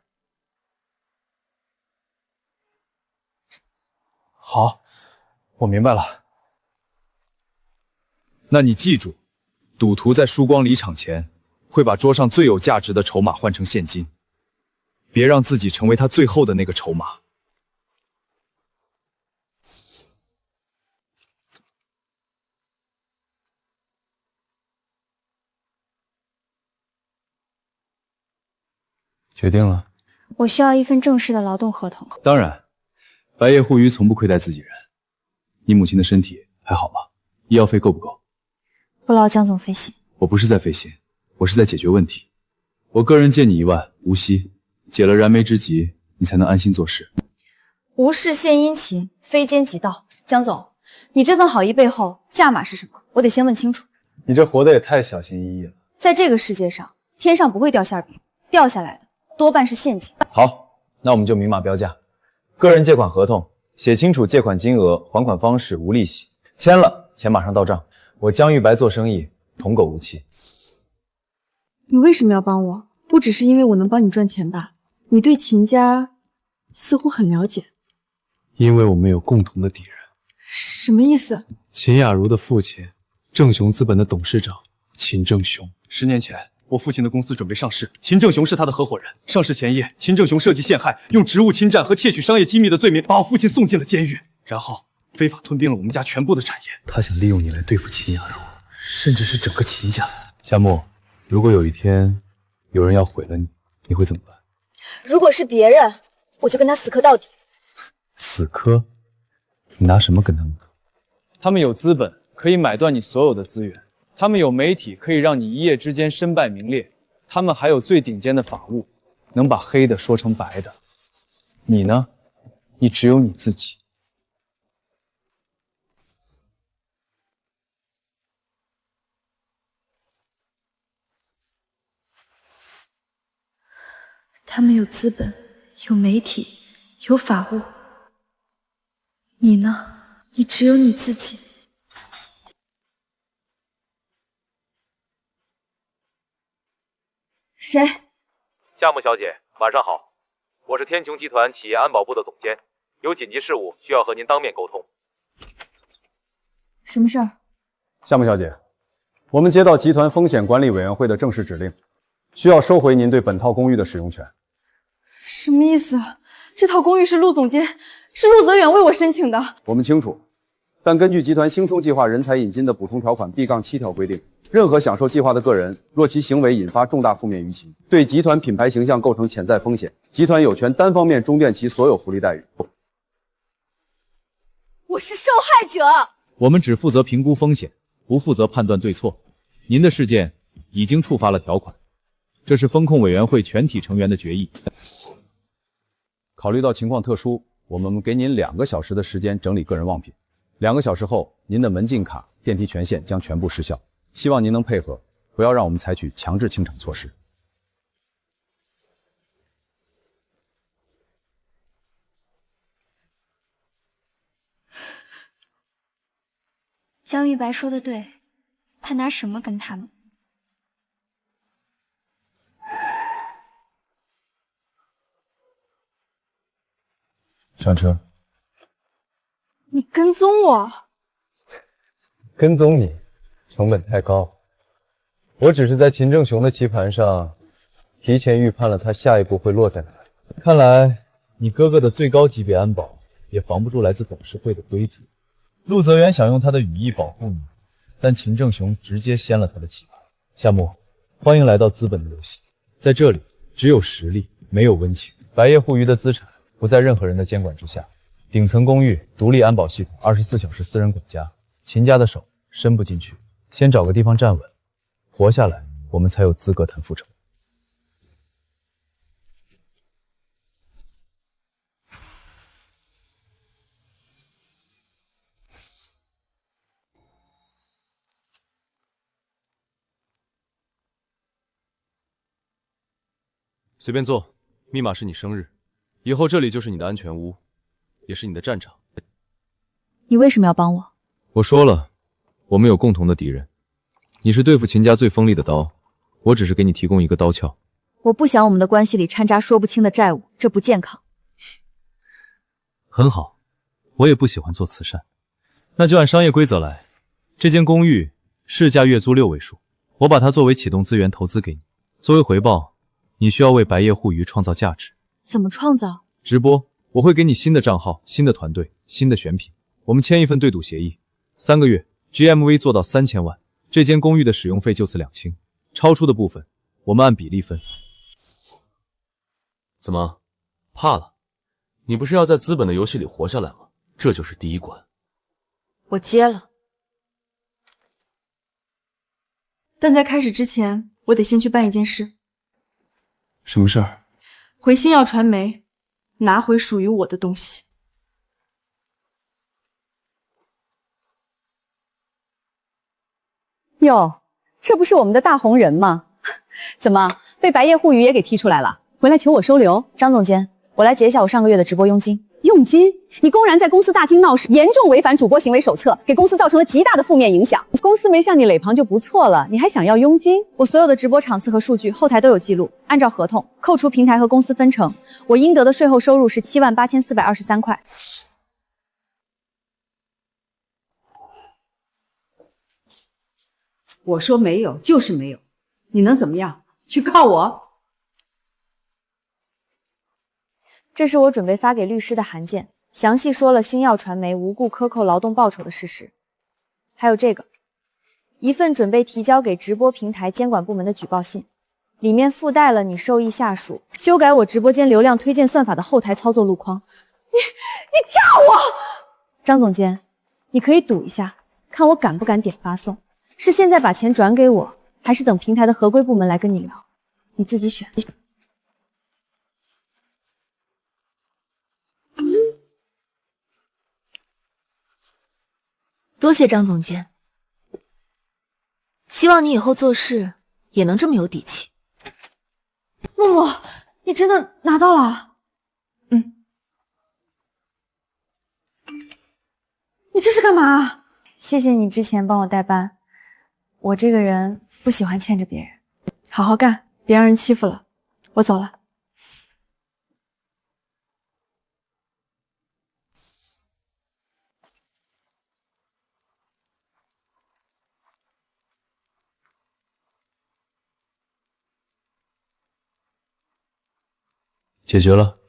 好，我明白了。那你记住，赌徒在输光离场前，会把桌上最有价值的筹码换成现金，别让自己成为他最后的那个筹码。决定了。我需要一份正式的劳动合同。当然，白夜互娱从不亏待自己人。你母亲的身体还好吗？医药费够不够？不劳江总费心。我不是在费心，我是在解决问题。我个人借你1万，无息，解了燃眉之急，你才能安心做事。无事献殷勤，非奸即盗。江总，你这份好意背后价码是什么？我得先问清楚。你这活得也太小心翼翼了。在这个世界上，天上不会掉馅饼，掉下来的多半是陷阱。好，那我们就明码标价。个人借款合同写清楚借款金额、还款方式，无利息。签了，钱马上到账。我江玉白做生意，童叟无欺。你为什么要帮我？不只是因为我能帮你赚钱吧？你对秦家似乎很了解。因为我们有共同的敌人。什么意思？秦雅茹的父亲，正雄资本的董事长秦正雄。10年前，我父亲的公司准备上市，秦正雄是他的合伙人。上市前夜，秦正雄设计陷害，用职务侵占和窃取商业机密的罪名，把我父亲送进了监狱，然后非法吞并了我们家全部的产业。他想利用你来对付秦雅茹，甚至是整个秦家。夏沫，如果有一天有人要毁了你，你会怎么办？如果是别人，我就跟他死磕到底。死磕？你拿什么跟他们磕？他们有资本，可以买断你所有的资源；他们有媒体，可以让你一夜之间身败名裂；他们还有最顶尖的法务，能把黑的说成白的。你呢？你只有你自己。他们有资本，有媒体，有法务。你呢？你只有你自己。谁？夏木小姐，晚上好，我是天穹集团企业安保部的总监，有紧急事务需要和您当面沟通。什么事儿？夏木小姐，我们接到集团风险管理委员会的正式指令，需要收回您对本套公寓的使用权。什么意思？这套公寓是陆总监，是陆泽远为我申请的。我们清楚，但根据集团兴聪计划人才引进的补充条款 B-7 条规定，任何享受计划的个人，若其行为引发重大负面舆情，对集团品牌形象构成潜在风险，集团有权单方面中断其所有福利待遇。我是受害者。我们只负责评估风险，不负责判断对错。您的事件已经触发了条款，这是风控委员会全体成员的决议。考虑到情况特殊，我们给您2个小时的时间整理个人忘品。2个小时后，您的门禁卡、电梯权限将全部失效。希望您能配合，不要让我们采取强制清场措施。江玉白说的对，他拿什么跟他们？上车。你跟踪我？跟踪你，成本太高。我只是在秦正雄的棋盘上，提前预判了他下一步会落在哪里。看来你哥哥的最高级别安保也防不住来自董事会的规则。陆泽源想用他的羽翼保护你，但秦正雄直接掀了他的棋盘。夏木，欢迎来到资本的游戏，在这里只有实力，没有温情。白夜互娱的资产不在任何人的监管之下，顶层公寓独立安保系统，24小时私人管家，秦家的手伸不进去。先找个地方站稳，活下来，我们才有资格谈复仇。随便坐，密码是你生日，以后这里就是你的安全屋，也是你的战场。你为什么要帮我？我说了，我们有共同的敌人。你是对付秦家最锋利的刀，我只是给你提供一个刀鞘。我不想我们的关系里掺杂说不清的债务，这不健康。很好，我也不喜欢做慈善。那就按商业规则来，这间公寓市价月租6位数，我把它作为启动资源投资给你，作为回报，你需要为白夜互娱创造价值。怎么创造？直播，我会给你新的账号、新的团队、新的选品。我们签一份对赌协议，3个月 GMV 做到3000万，这间公寓的使用费就此2清，超出的部分我们按比例分。怎么，怕了？你不是要在资本的游戏里活下来吗？这就是第一关。我接了，但在开始之前，我得先去办一件事。什么事儿？回星耀传媒，拿回属于我的东西。哟，这不是我们的大红人吗？怎么被白夜互娱也给踢出来了？回来求我收留？张总监，我来结一下我上个月的直播佣金。佣金？你公然在公司大厅闹事，严重违反主播行为手册，给公司造成了极大的负面影响。公司没向你垒旁就不错了，你还想要佣金？我所有的直播场次和数据后台都有记录，按照合同扣除平台和公司分成，我应得的税后收入是78423块。我说没有就是没有，你能怎么样？去告我？这是我准备发给律师的函件，详细说了星耀传媒无故克扣劳动报酬的事实。还有这个，一份准备提交给直播平台监管部门的举报信，里面附带了你授意下属修改我直播间流量推荐算法的后台操作路况。你诈我！张总监，你可以赌一下，看我敢不敢点发送。是现在把钱转给我，还是等平台的合规部门来跟你聊？你自己选。多谢张总监，希望你以后做事也能这么有底气。默默，你真的拿到了？你这是干嘛？谢谢你之前帮我代班，我这个人不喜欢欠着别人。好好干，别让人欺负了。我走了。解决了。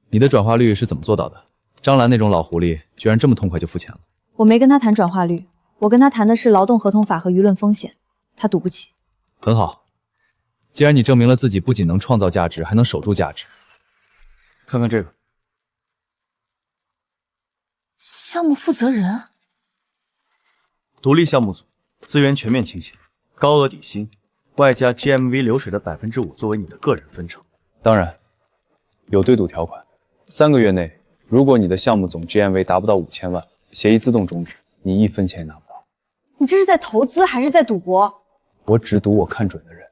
你的转化率是怎么做到的？张兰那种老狐狸居然这么痛快就付钱了。我没跟他谈转化率，我跟他谈的是劳动合同法和舆论风险，他赌不起。很好，既然你证明了自己不仅能创造价值，还能守住价值。看看这个，项目负责人，独立项目组，资源全面倾斜，高额底薪，外加 GMV 流水的5%作为你的个人分成。当然，有对赌条款，3个月内，如果你的项目总 GMV 达不到5000万，协议自动终止，你1分钱也拿不到。你这是在投资还是在赌博？我只赌我看准的人。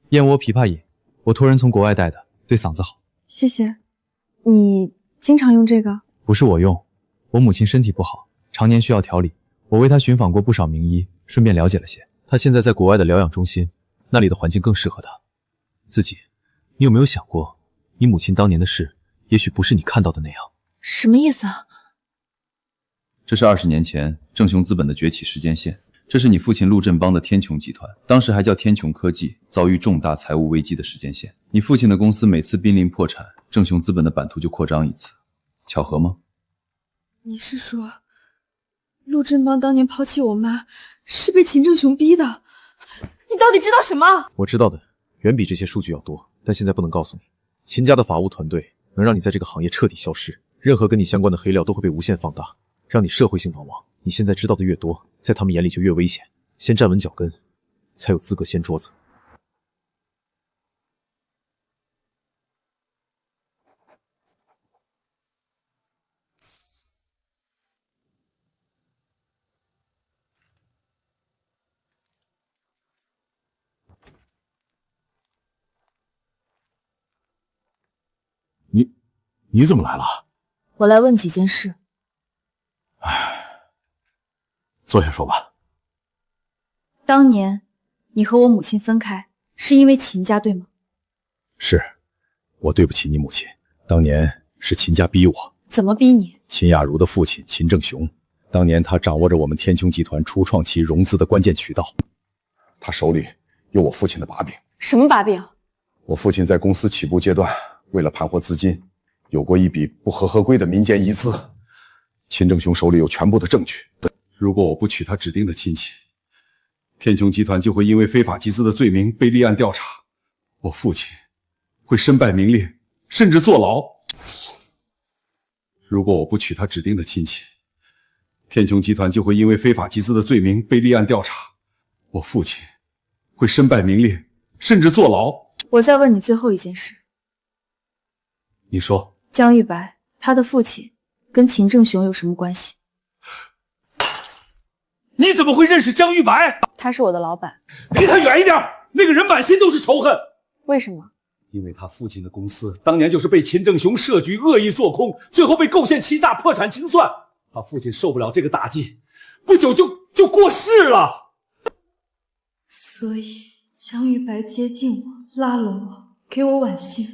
燕窝枇杷饮，我托人从国外带的，对嗓子好。谢谢，你经常用这个？不是我用，我母亲身体不好，常年需要调理，我为她寻访过不少名医，顺便了解了些。她现在在国外的疗养中心，那里的环境更适合她。自己，你有没有想过，你母亲当年的事，也许不是你看到的那样？什么意思啊？这是20年前正雄资本的崛起时间线，这是你父亲陆振邦的天穹集团，当时还叫天穹科技，遭遇重大财务危机的时间线。你父亲的公司每次濒临破产，正雄资本的版图就扩张一次，巧合吗？你是说，陆振邦当年抛弃我妈，是被秦正雄逼的？你到底知道什么？我知道的远比这些数据要多，但现在不能告诉你。秦家的法务团队能让你在这个行业彻底消失，任何跟你相关的黑料都会被无限放大，让你社会性亡亡。你现在知道的越多，在他们眼里就越危险。先站稳脚跟，才有资格掀桌子。你怎么来了？我来问几件事。坐下说吧。当年你和我母亲分开，是因为秦家，对吗？是，我对不起你母亲，当年是秦家逼我。怎么逼你？秦雅茹的父亲秦正雄，当年他掌握着我们天穹集团初创期融资的关键渠道，他手里有我父亲的把柄。什么把柄？我父亲在公司起步阶段，为了盘活资金，有过一笔不合规的民间移资，秦正雄手里有全部的证据。如果我不娶他指定的亲戚，天穹集团就会因为非法集资的罪名被立案调查，我父亲会身败名裂，甚至坐牢。如果我不娶他指定的亲戚，天穹集团就会因为非法集资的罪名被立案调查，我父亲会身败名裂，甚至坐牢。我再问你最后一件事。你说，江玉白他的父亲跟秦正雄有什么关系？你怎么会认识江玉白？他是我的老板。离他远一点，那个人满心都是仇恨。为什么？因为他父亲的公司当年就是被秦正雄设局恶意做空，最后被构陷欺诈，破产清算。他父亲受不了这个打击，不久就过世了。所以江玉白接近我，拉拢我，给我挽信，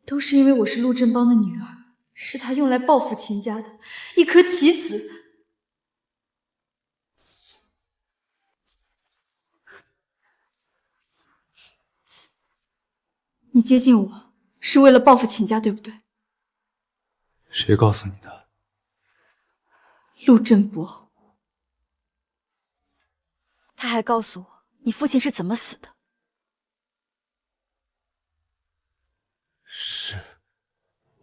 都是因为我是陆振邦的女儿，是他用来报复秦家的一颗棋子。你接近我是为了报复秦家，对不对？谁告诉你的？陆振博。他还告诉我，你父亲是怎么死的。是，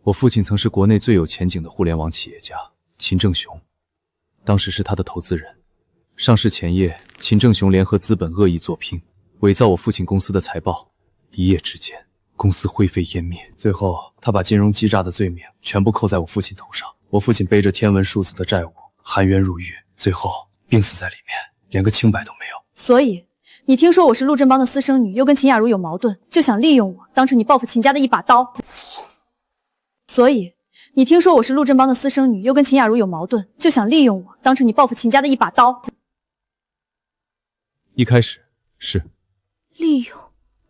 我父亲曾是国内最有前景的互联网企业家秦正雄，当时是他的投资人。上市前夜，秦正雄联合资本恶意作拼，伪造我父亲公司的财报，一夜之间公司灰飞烟灭。最后他把金融欺诈的罪名全部扣在我父亲头上，我父亲背着天文数字的债务含冤入狱，最后病死在里面，连个清白都没有。所以你听说我是陆振邦的私生女，又跟秦雅茹有矛盾，就想利用我当成你报复秦家的一把刀。所以你听说我是陆振邦的私生女，又跟秦雅茹有矛盾，就想利用我当成你报复秦家的一把刀。一开始是利用，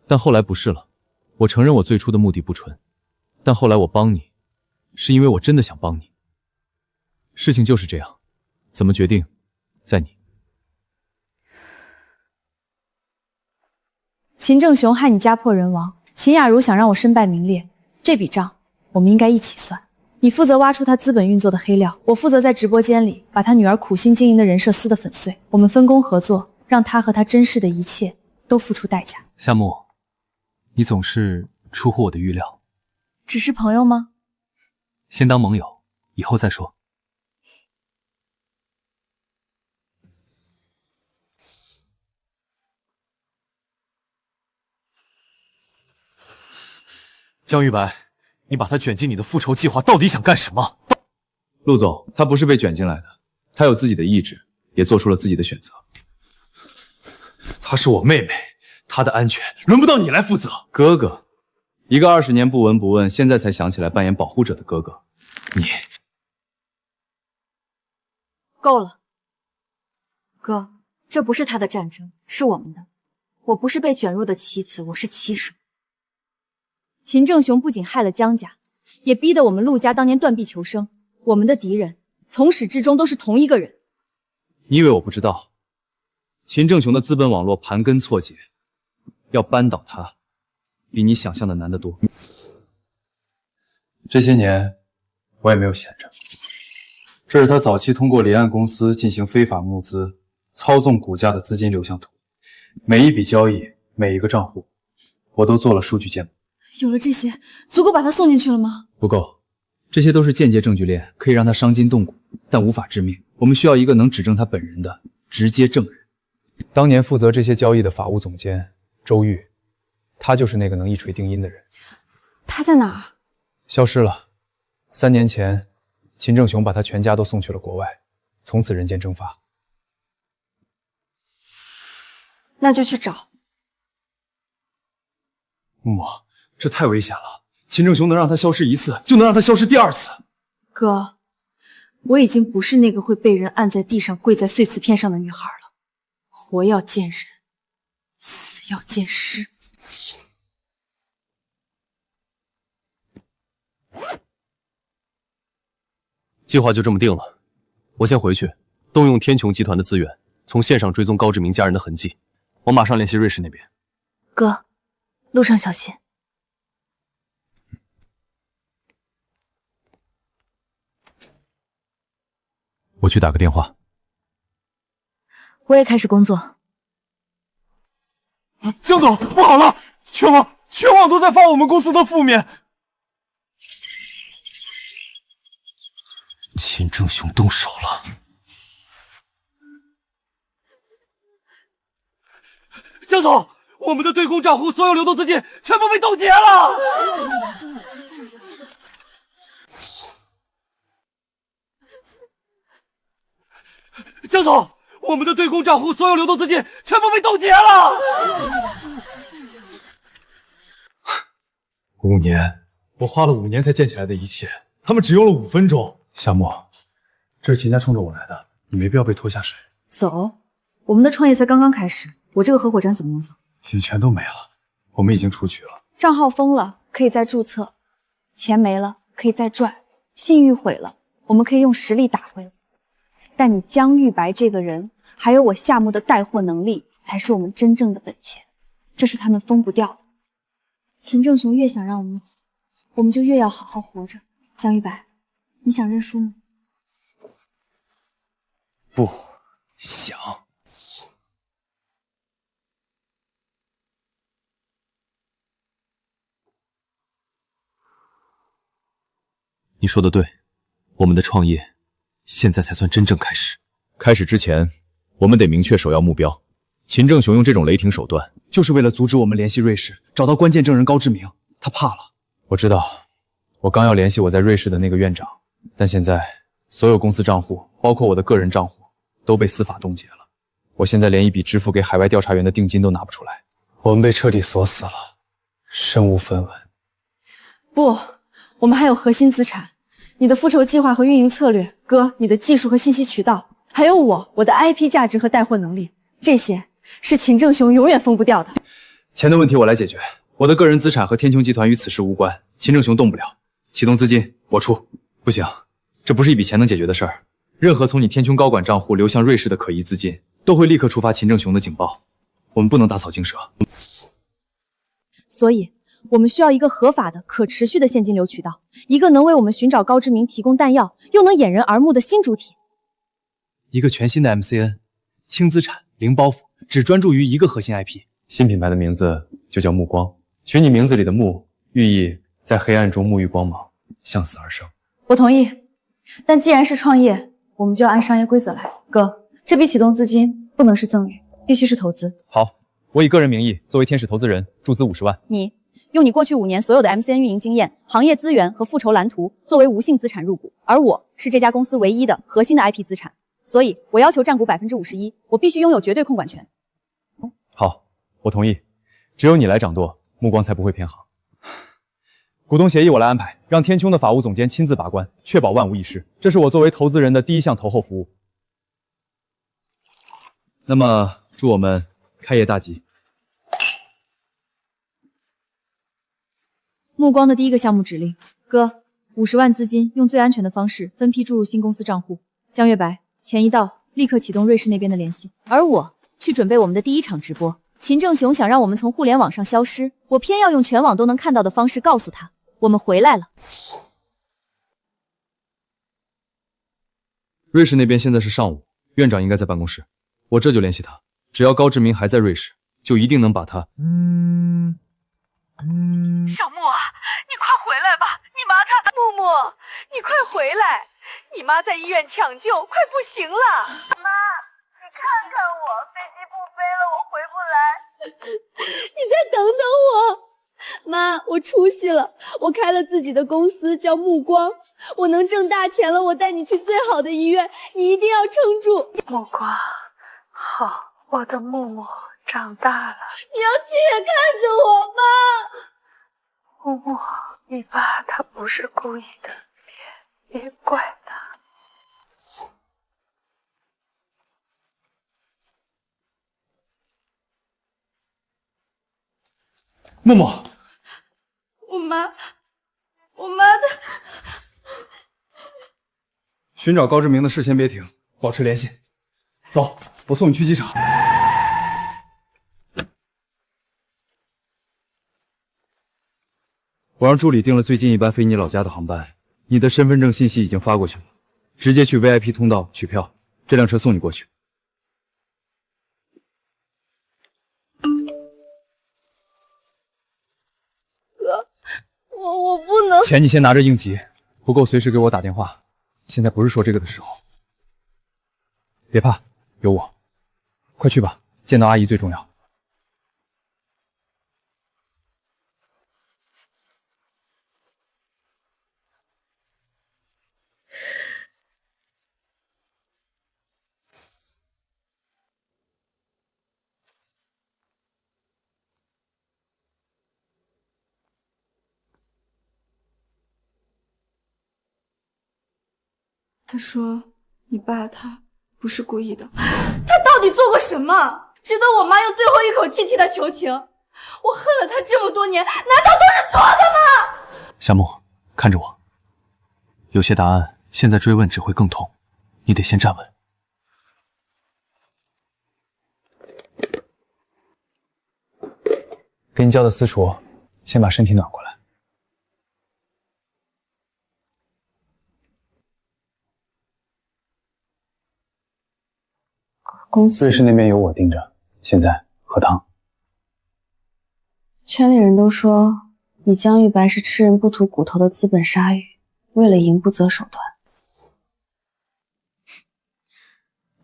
但后来不是了。我承认我最初的目的不纯，但后来我帮你，是因为我真的想帮你。事情就是这样，怎么决定，在你。秦正雄害你家破人亡，秦雅茹想让我身败名裂，这笔账我们应该一起算。你负责挖出他资本运作的黑料，我负责在直播间里把他女儿苦心经营的人设撕得粉碎。我们分工合作，让他和他珍视的一切都付出代价。夏木，你总是出乎我的预料。只是朋友吗？先当盟友，以后再说。江玉白，你把他卷进你的复仇计划，到底想干什么？陆总，他不是被卷进来的，他有自己的意志，也做出了自己的选择。她是我妹妹，她的安全轮不到你来负责。哥哥，一个20年不闻不问，现在才想起来扮演保护者的哥哥，你够了，哥，这不是他的战争，是我们的。我不是被卷入的棋子，我是棋手。秦正雄不仅害了江家，也逼得我们陆家当年断臂求生。我们的敌人从始至终都是同一个人。你以为我不知道？秦正雄的资本网络盘根错节，要扳倒他，比你想象的难得多。这些年，我也没有闲着。这是他早期通过离岸公司进行非法募资、操纵股价的资金流向图，每一笔交易、每一个账户，我都做了数据建模。有了这些，足够把他送进去了吗？不够，这些都是间接证据链，可以让他伤筋动骨，但无法致命。我们需要一个能指证他本人的直接证人。当年负责这些交易的法务总监周玉，他就是那个能一锤定音的人。他在哪儿？消失了。3年前，秦正雄把他全家都送去了国外，从此人间蒸发。那就去找。木木，这太危险了。秦正雄能让他消失1次，就能让他消失第2次。哥，我已经不是那个会被人按在地上跪在碎瓷片上的女孩了。活要见人，死要见尸。计划就这么定了，我先回去，动用天穹集团的资源，从线上追踪高志明家人的痕迹。我马上联系瑞士那边。哥，路上小心。我去打个电话。我也开始工作。江总，不好了，全网都在发我们公司的负面。秦正雄动手了。江总，我们的对公账户所有流动资金全部被冻结了。江总，我们的对公账户所有流动资金全部被冻结了。5年，我花了5年才建起来的一切，他们只用了5分钟。夏沫，这是秦家冲着我来的，你没必要被拖下水。走，我们的创业才刚刚开始，我这个合伙人怎么能走？现在全都没了，我们已经出局了。账号封了，可以再注册；钱没了，可以再赚；信誉毁了，我们可以用实力打回来。但你江玉白这个人，还有我夏沫的带货能力，才是我们真正的本钱，这是他们封不掉的。秦正雄越想让我们死，我们就越要好好活着。江玉白，你想认输吗？不想。你说的对，我们的创业现在才算真正开始。开始之前，我们得明确首要目标。秦正雄用这种雷霆手段，就是为了阻止我们联系瑞士，找到关键证人高志明。他怕了。我知道，我刚要联系我在瑞士的那个院长，但现在所有公司账户，包括我的个人账户，都被司法冻结了。我现在连一笔支付给海外调查员的定金都拿不出来。我们被彻底锁死了，身无分文。不，我们还有核心资产，你的复仇计划和运营策略，哥，你的技术和信息渠道，还有我的 IP 价值和带货能力，这些是秦正雄永远封不掉的。钱的问题我来解决，我的个人资产和天穹集团与此事无关，秦正雄动不了。启动资金我出。不行，这不是一笔钱能解决的事儿。任何从你天穹高管账户流向瑞士的可疑资金，都会立刻触发秦正雄的警报。我们不能打草惊蛇。所以我们需要一个合法的、可持续的现金流渠道，一个能为我们寻找高志明提供弹药，又能掩人耳目的新主体。一个全新的 MCN， 轻资产、零包袱，只专注于一个核心 IP。新品牌的名字就叫暮光，取你名字里的暮，寓意在黑暗中沐浴光芒，向死而生。我同意，但既然是创业，我们就要按商业规则来。哥，这笔启动资金不能是赠与，必须是投资。好，我以个人名义作为天使投资人，注资50万。你用你过去5年所有的 MCN 运营经验、行业资源和复仇蓝图作为无性资产入股，而我是这家公司唯一的核心的 IP 资产，所以我要求占股51%，我必须拥有绝对控管权。好，我同意，只有你来掌舵，目光才不会偏航。股东协议我来安排，让天穹的法务总监亲自把关，确保万无一失。这是我作为投资人的第一项投后服务。那么，祝我们开业大吉。目光的第一个项目指令，哥，50万资金用最安全的方式分批注入新公司账户。江月白，钱一到，立刻启动瑞士那边的联系。而我去准备我们的第一场直播。秦正雄想让我们从互联网上消失，我偏要用全网都能看到的方式告诉他，我们回来了。瑞士那边现在是上午，院长应该在办公室，我这就联系他。只要高志明还在瑞士，就一定能把他。小木啊，你快回来吧，你妈她……木木，你快回来，你妈在医院抢救，快不行了。妈，你看看我，飞机不飞了，我回不来。你再等等我，妈，我出息了，我开了自己的公司，叫目光，我能挣大钱了，我带你去最好的医院，你一定要撑住。目光，好，我的木木长大了，你要亲眼看着我，妈。木木，你爸他不是故意的，别怪他。默默，我妈的。寻找高志明的事先别停，保持联系。走，我送你去机场。我让助理订了最近一班飞你老家的航班，你的身份证信息已经发过去了，直接去 VIP 通道取票，这辆车送你过去。哥，我不能。钱你先拿着应急，不够随时给我打电话。现在不是说这个的时候。别怕，有我。快去吧，见到阿姨最重要。他说你爸他不是故意的，他到底做过什么，值得我妈用最后一口气替他求情？我恨了他这么多年，难道都是错的吗？夏木，看着我，有些答案现在追问只会更痛，你得先站稳。给你叫的私厨，先把身体暖过来。公司瑞士那边有我盯着，现在喝汤。圈里人都说你江玉白是吃人不吐骨头的资本鲨鱼，为了赢不择手段。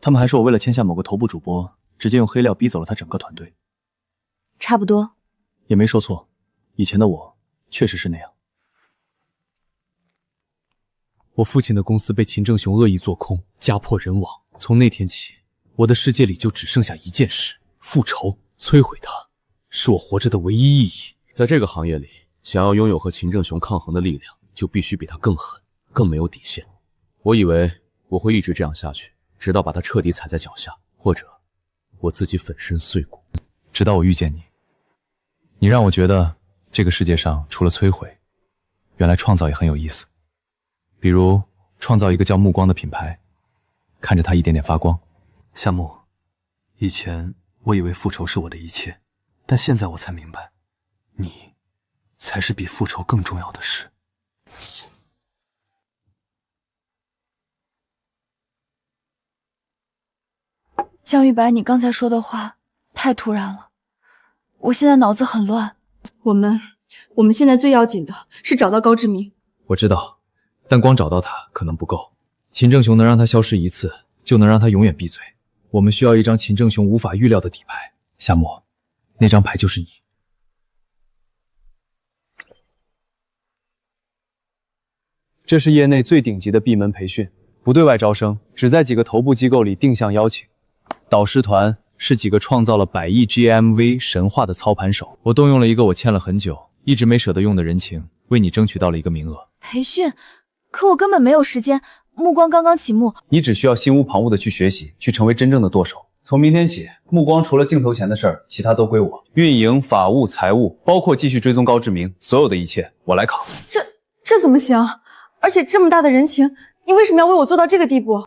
他们还说我为了签下某个头部主播，直接用黑料逼走了他整个团队。差不多，也没说错，以前的我确实是那样。我父亲的公司被秦正雄恶意做空，家破人亡。从那天起，我的世界里就只剩下一件事：复仇，摧毁他，是我活着的唯一意义。在这个行业里，想要拥有和秦正雄抗衡的力量，就必须比他更狠，更没有底线。我以为我会一直这样下去，直到把他彻底踩在脚下，或者我自己粉身碎骨。直到我遇见你，你让我觉得这个世界上除了摧毁，原来创造也很有意思。比如创造一个叫目光的品牌，看着它一点点发光。夏木，以前我以为复仇是我的一切，但现在我才明白，你才是比复仇更重要的事。江玉白，你刚才说的话太突然了，我现在脑子很乱。我们现在最要紧的是找到高志明。我知道，但光找到他可能不够。秦正雄能让他消失一次，就能让他永远闭嘴。我们需要一张秦正雄无法预料的底牌。夏沫，那张牌就是你。这是业内最顶级的闭门培训，不对外招生，只在几个头部机构里定向邀请。导师团是几个创造了100亿 GMV 神话的操盘手。我动用了一个我欠了很久，一直没舍得用的人情，为你争取到了一个名额。培训？可我根本没有时间，目光刚刚启幕。你只需要心无旁骛的去学习，去成为真正的舵手。从明天起，目光除了镜头前的事儿，其他都归我。运营、法务、财务，包括继续追踪高志明，所有的一切我来扛。这怎么行？而且这么大的人情，你为什么要为我做到这个地步？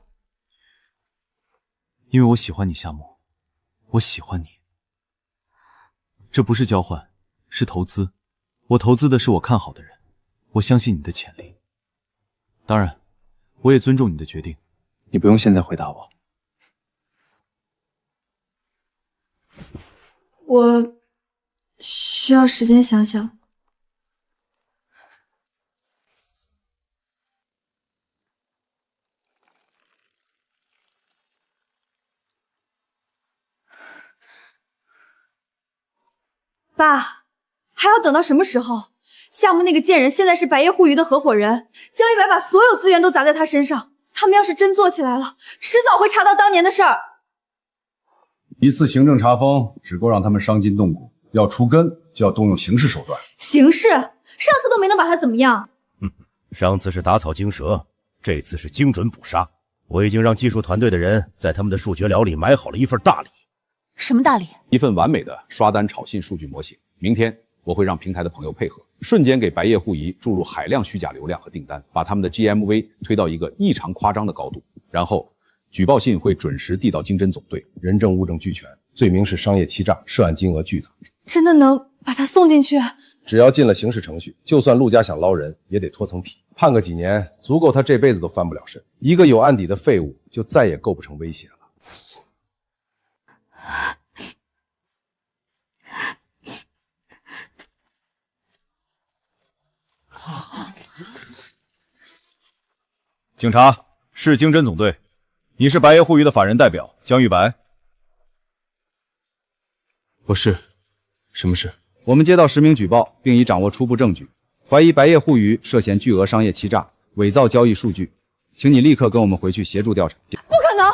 因为我喜欢你，夏沫，我喜欢你。这不是交换，是投资。我投资的是我看好的人，我相信你的潜力。当然，我也尊重你的决定。你不用现在回答我。我需要时间想想。爸，还要等到什么时候？夏沫那个贱人现在是百业互娱的合伙人，江一白把所有资源都砸在他身上，他们要是真做起来了，迟早会查到当年的事儿。一次行政查封只够让他们伤筋动骨，要除根就要动用刑事手段。刑事？上次都没能把他怎么样。上次是打草惊蛇，这次是精准捕杀。我已经让技术团队的人在他们的数学寮里埋好了一份大礼。什么大礼？一份完美的刷单炒信数据模型。明天我会让平台的朋友配合，瞬间给百业互娱注入海量虚假流量和订单，把他们的 GMV 推到一个异常夸张的高度。然后举报信会准时递到经侦总队，人证物证俱全，罪名是商业欺诈，涉案金额巨大。真的能把他送进去？只要进了刑事程序，就算陆家想捞人，也得脱层皮，判个几年，足够他这辈子都翻不了身。一个有案底的废物，就再也构不成威胁了。警察，市经侦总队，你是百业互娱的法人代表江玉白。我是。什么事？我们接到10名举报，并已掌握初步证据，怀疑百业互娱涉嫌巨额商业欺诈、伪造交易数据，请你立刻跟我们回去协助调查。不可能！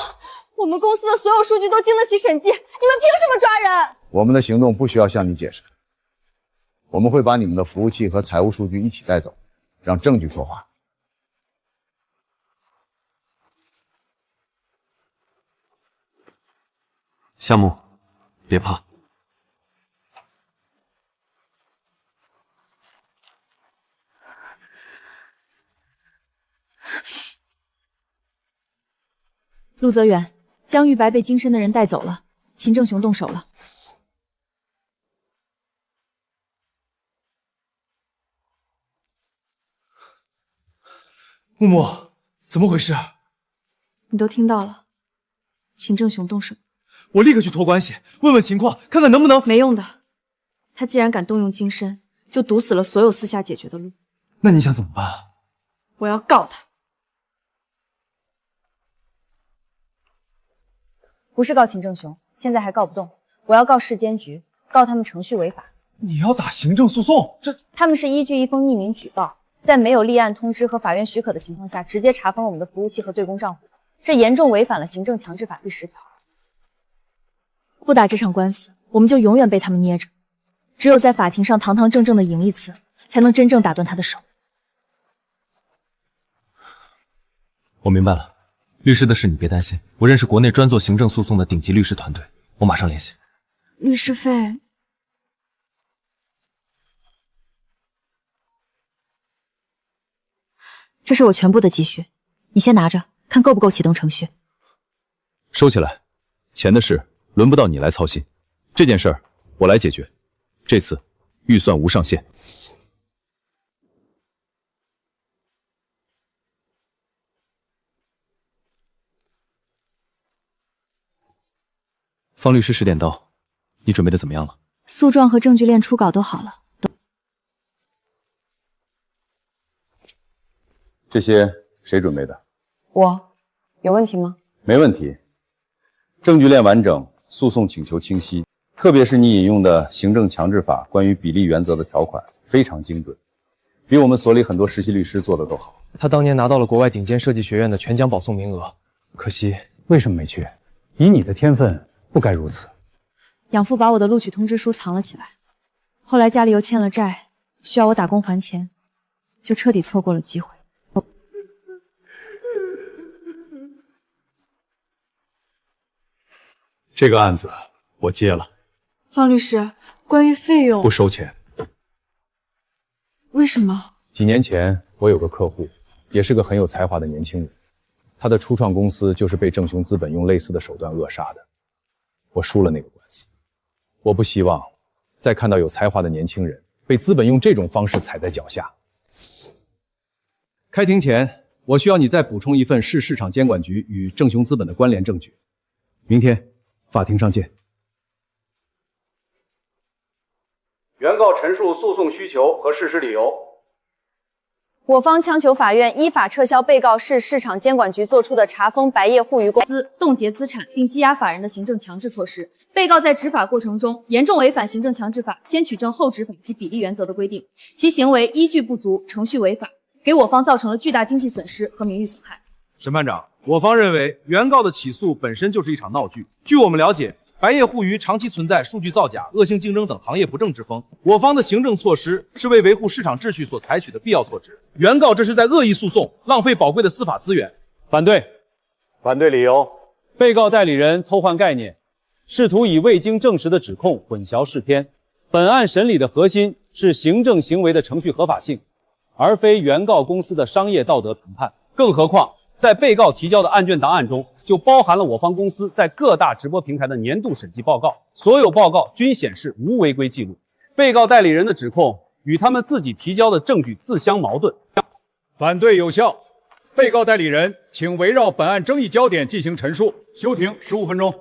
我们公司的所有数据都经得起审计，你们凭什么抓人？我们的行动不需要向你解释，我们会把你们的服务器和财务数据一起带走，让证据说话。夏沫，别怕。陆泽远，江玉白被精深的人带走了，秦正雄动手了。木木，怎么回事？你都听到了，秦正雄动手。我立刻去托关系，问问情况，看看能不能……没用的，他既然敢动用精深，就堵死了所有私下解决的路。那你想怎么办？我要告他。不是告秦正雄，现在还告不动，我要告市监局，告他们程序违法。你要打行政诉讼？这他们是依据一封匿名举报，在没有立案通知和法院许可的情况下，直接查封了我们的服务器和对公账户，这严重违反了行政强制法第10条。不打这场官司，我们就永远被他们捏着。只有在法庭上堂堂正正的赢一次，才能真正打断他的手。我明白了，律师的事你别担心，我认识国内专做行政诉讼的顶级律师团队，我马上联系。律师费？这是我全部的积蓄，你先拿着，看够不够启动程序。收起来，钱的事轮不到你来操心，这件事儿我来解决。这次预算无上限。方律师10点到，你准备的怎么样了？诉状和证据链初稿都好了。这些谁准备的？我，有问题吗？没问题，证据链完整，诉讼请求清晰，特别是你引用的行政强制法关于比例原则的条款非常精准，比我们所里很多实习律师做的都好。他当年拿到了国外顶尖设计学院的全奖保送名额，可惜为什么没去？以你的天分，不该如此。养父把我的录取通知书藏了起来，后来家里又欠了债，需要我打工还钱，就彻底错过了机会。这个案子我接了，方律师，关于费用不收钱。为什么？几年前我有个客户，也是个很有才华的年轻人，他的初创公司就是被正雄资本用类似的手段扼杀的。我输了那个官司，我不希望再看到有才华的年轻人被资本用这种方式踩在脚下。开庭前，我需要你再补充一份市市场监管局与正雄资本的关联证据。明天法庭上见。原告陈述诉讼需求和事实理由。我方强求法院依法撤销被告市市场监管局作出的查封白叶互娱公司冻结资产并羁押法人的行政强制措施。被告在执法过程中严重违反行政强制法先取证后执法及比例原则的规定，其行为依据不足，程序违法，给我方造成了巨大经济损失和名誉损害。审判长，我方认为原告的起诉本身就是一场闹剧。据我们了解，白叶互娱长期存在数据造假、恶性竞争等行业不正之风，我方的行政措施是为维护市场秩序所采取的必要措施。原告这是在恶意诉讼，浪费宝贵的司法资源。反对。反对理由：被告代理人偷换概念，试图以未经证实的指控混淆视听。本案审理的核心是行政行为的程序合法性，而非原告公司的商业道德评判。更何况，在被告提交的案卷档案中，就包含了我方公司在各大直播平台的年度审计报告，所有报告均显示无违规记录。被告代理人的指控与他们自己提交的证据自相矛盾。反对有效。被告代理人，请围绕本案争议焦点进行陈述。休庭15分钟。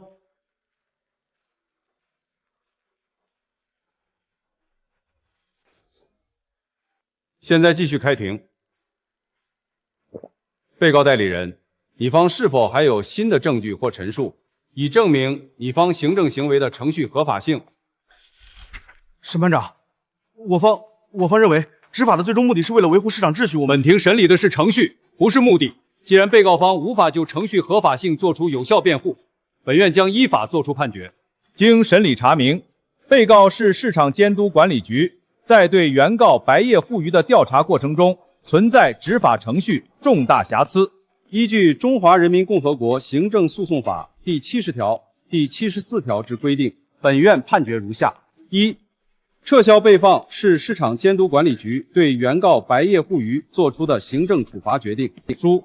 现在继续开庭。被告代理人，你方是否还有新的证据或陈述，以证明你方行政行为的程序合法性？审判长，我方认为，执法的最终目的是为了维护市场秩序。本庭审理的是程序，不是目的。既然被告方无法就程序合法性作出有效辩护，本院将依法作出判决。经审理查明，被告市市场监督管理局在对原告白叶互娱的调查过程中存在执法程序重大瑕疵。依据《中华人民共和国行政诉讼法》第70条、第74条之规定，本院判决如下：一、撤销被放市市场监督管理局对原告白叶互娱作出的行政处罚决定书；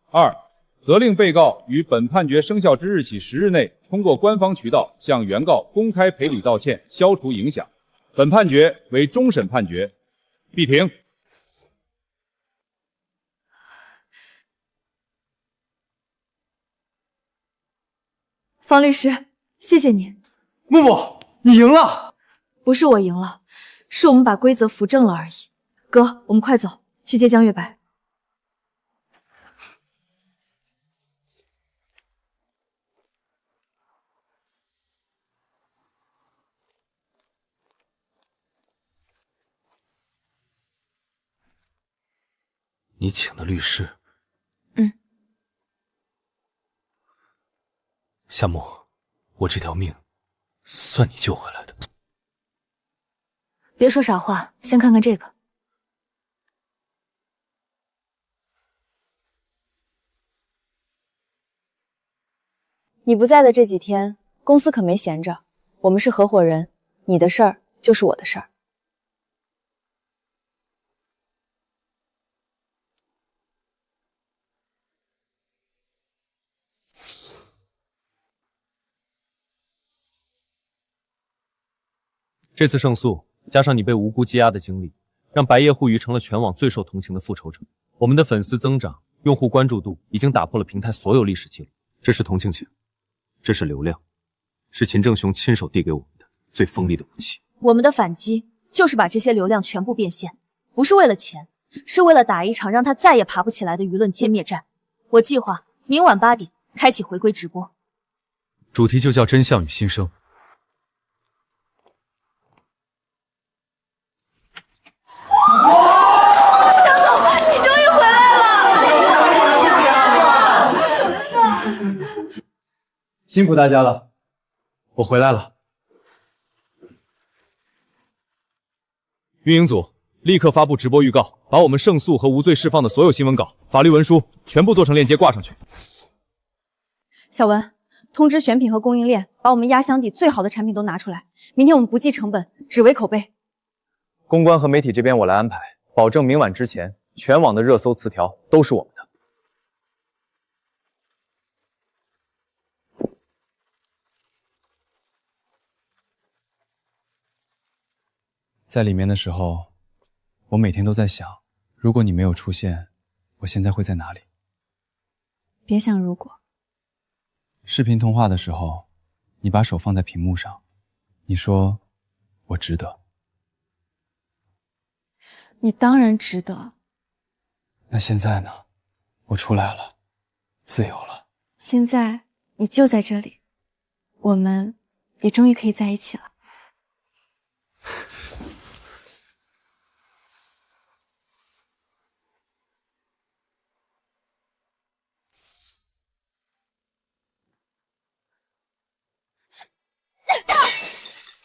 二、责令被告于本判决生效之日起10日内，通过官方渠道向原告公开赔礼道歉，消除影响。本判决为终审判决，闭庭。方律师，谢谢你。木木，你赢了。不是我赢了，是我们把规则扶正了而已。哥，我们快走，去接江月白。你请的律师？嗯。夏木，我这条命算你救回来的。别说傻话，先看看这个。你不在的这几天，公司可没闲着。我们是合伙人，你的事儿就是我的事儿。这次胜诉，加上你被无辜羁押的经历，让白叶互娱成了全网最受同情的复仇者。我们的粉丝增长，用户关注度已经打破了平台所有历史记录。这是同情钱，这是流量，是秦正雄亲手递给我们的最锋利的武器。我们的反击就是把这些流量全部变现，不是为了钱，是为了打一场让他再也爬不起来的舆论歼灭战。我计划明晚8点开启回归直播，主题就叫真相与新生。江总，你终于回来了！辛苦大家了，我回来了。运营组立刻发布直播预告，把我们胜诉和无罪释放的所有新闻稿、法律文书全部做成链接挂上去。小文，通知选品和供应链，把我们压箱底最好的产品都拿出来。明天我们不计成本，只为口碑。公关和媒体这边我来安排，保证明晚之前全网的热搜词条都是我们的。在里面的时候，我每天都在想，如果你没有出现，我现在会在哪里？别想如果。视频通话的时候，你把手放在屏幕上，你说我值得。你当然值得。那现在呢？我出来了，自由了。现在你就在这里，我们也终于可以在一起了。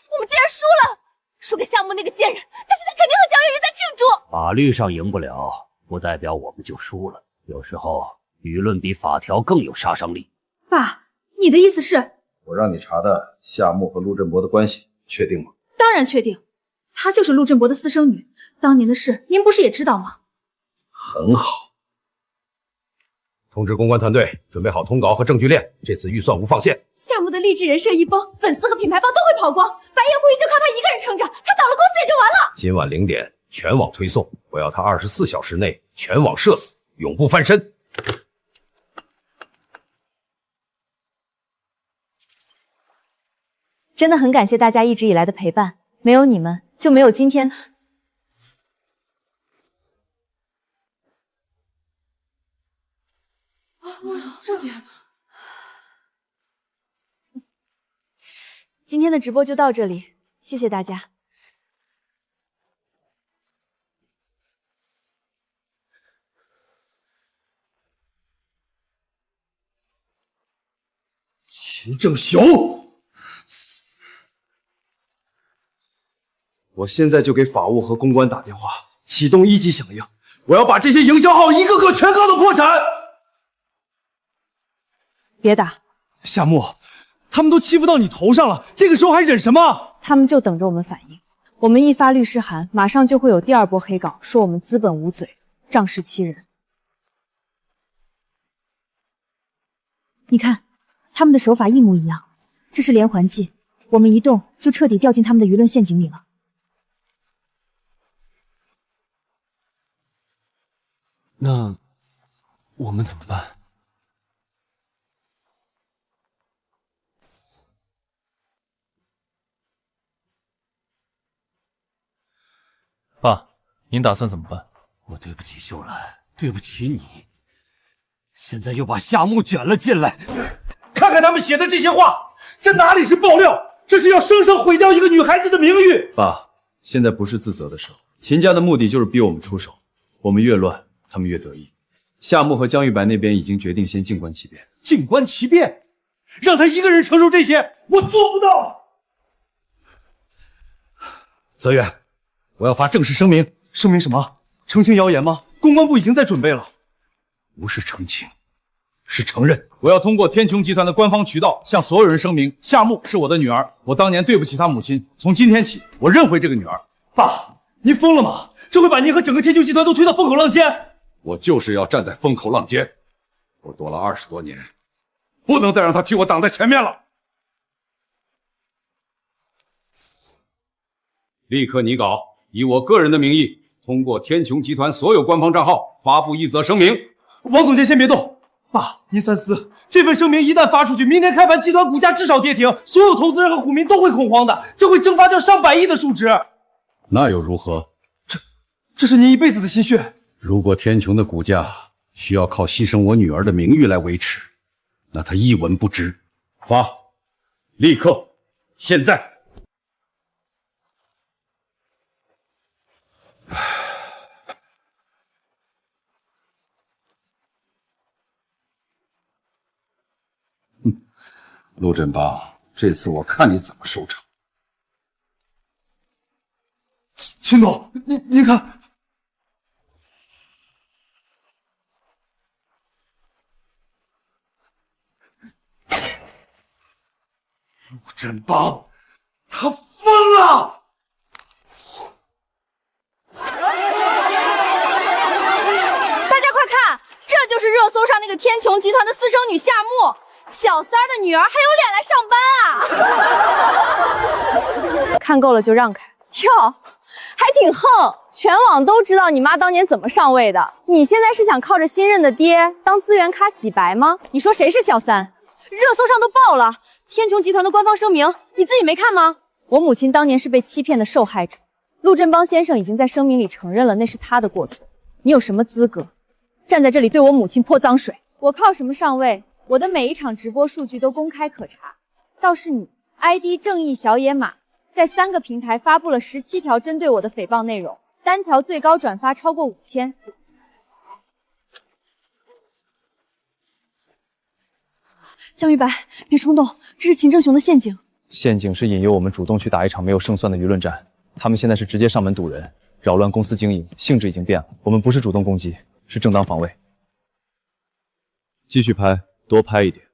我们竟然输了，输给夏木那个贱人，他现在肯定和江月月在庆祝。法律上赢不了，不代表我们就输了。有时候舆论比法条更有杀伤力。爸，你的意思是？我让你查的夏木和陆振博的关系，确定吗？当然确定，她就是陆振博的私生女。当年的事，您不是也知道吗？很好。通知公关团队准备好通稿和证据链，这次预算无放线。夏木的励志人设一崩，粉丝和品牌方都会跑光，白夜会议就靠他一个人撑着，他倒了公司也就完了。今晚0点全网推送，我要他24小时内全网社死，永不翻身。真的很感谢大家一直以来的陪伴，没有你们就没有今天。少姐，今天的直播就到这里，谢谢大家。秦正雄，我现在就给法务和公关打电话，启动1级响应，我要把这些营销号一个个全告到破产。别打，夏木，他们都欺负到你头上了，这个时候还忍什么？他们就等着我们反应。我们一发律师函，马上就会有第2波黑稿，说我们资本无嘴，仗势欺人。你看，他们的手法一模一样，这是连环计，我们一动就彻底掉进他们的舆论陷阱里了。那我们怎么办？爸，您打算怎么办？我对不起秀兰，对不起你，现在又把夏木卷了进来。看看他们写的这些话，这哪里是爆料，这是要生生毁掉一个女孩子的名誉。爸，现在不是自责的时候，秦家的目的就是逼我们出手，我们越乱，他们越得意。夏木和江玉白那边已经决定先静观其变。静观其变？让他一个人承受这些，我做不到。泽远，我要发正式声明。声明什么？澄清谣言吗？公关部已经在准备了。不是澄清，是承认。我要通过天穹集团的官方渠道向所有人声明，夏木是我的女儿，我当年对不起她母亲，从今天起，我认回这个女儿。爸，您疯了吗？这会把您和整个天穹集团都推到风口浪尖。我就是要站在风口浪尖，我躲了20多年，不能再让他替我挡在前面了。立刻拟稿，以我个人的名义，通过天穹集团所有官方账号发布一则声明。王总监先别动，爸，您三思。这份声明一旦发出去，明天开盘集团股价至少跌停，所有投资人和股民都会恐慌的，这会蒸发掉上百亿的市值。那又如何？这是您一辈子的心血。如果天穹的股价需要靠牺牲我女儿的名誉来维持，那他一文不值。发，立刻，现在。陆振邦，这次我看你怎么收场。秦总，您看，陆振邦，他疯了！大家快看，这就是热搜上那个天穹集团的私生女夏木，小三儿的女儿还有脸来上班啊！看够了就让开。哟，还挺横，全网都知道你妈当年怎么上位的。你现在是想靠着新任的爹当资源咖洗白吗？你说谁是小三？热搜上都报了，天穹集团的官方声明，你自己没看吗？我母亲当年是被欺骗的受害者，陆振邦先生已经在声明里承认了那是他的过错。你有什么资格站在这里对我母亲泼脏水？我靠什么上位？我的每一场直播数据都公开可查。倒是你 ID 正义小野马，在3个平台发布了17条针对我的诽谤内容，单条最高转发超过5000。江玉白，别冲动，这是秦正雄的陷阱。陷阱是引诱我们主动去打一场没有胜算的舆论战，他们现在是直接上门堵人，扰乱公司经营，性质已经变了。我们不是主动攻击，是正当防卫。继续拍，多拍一点。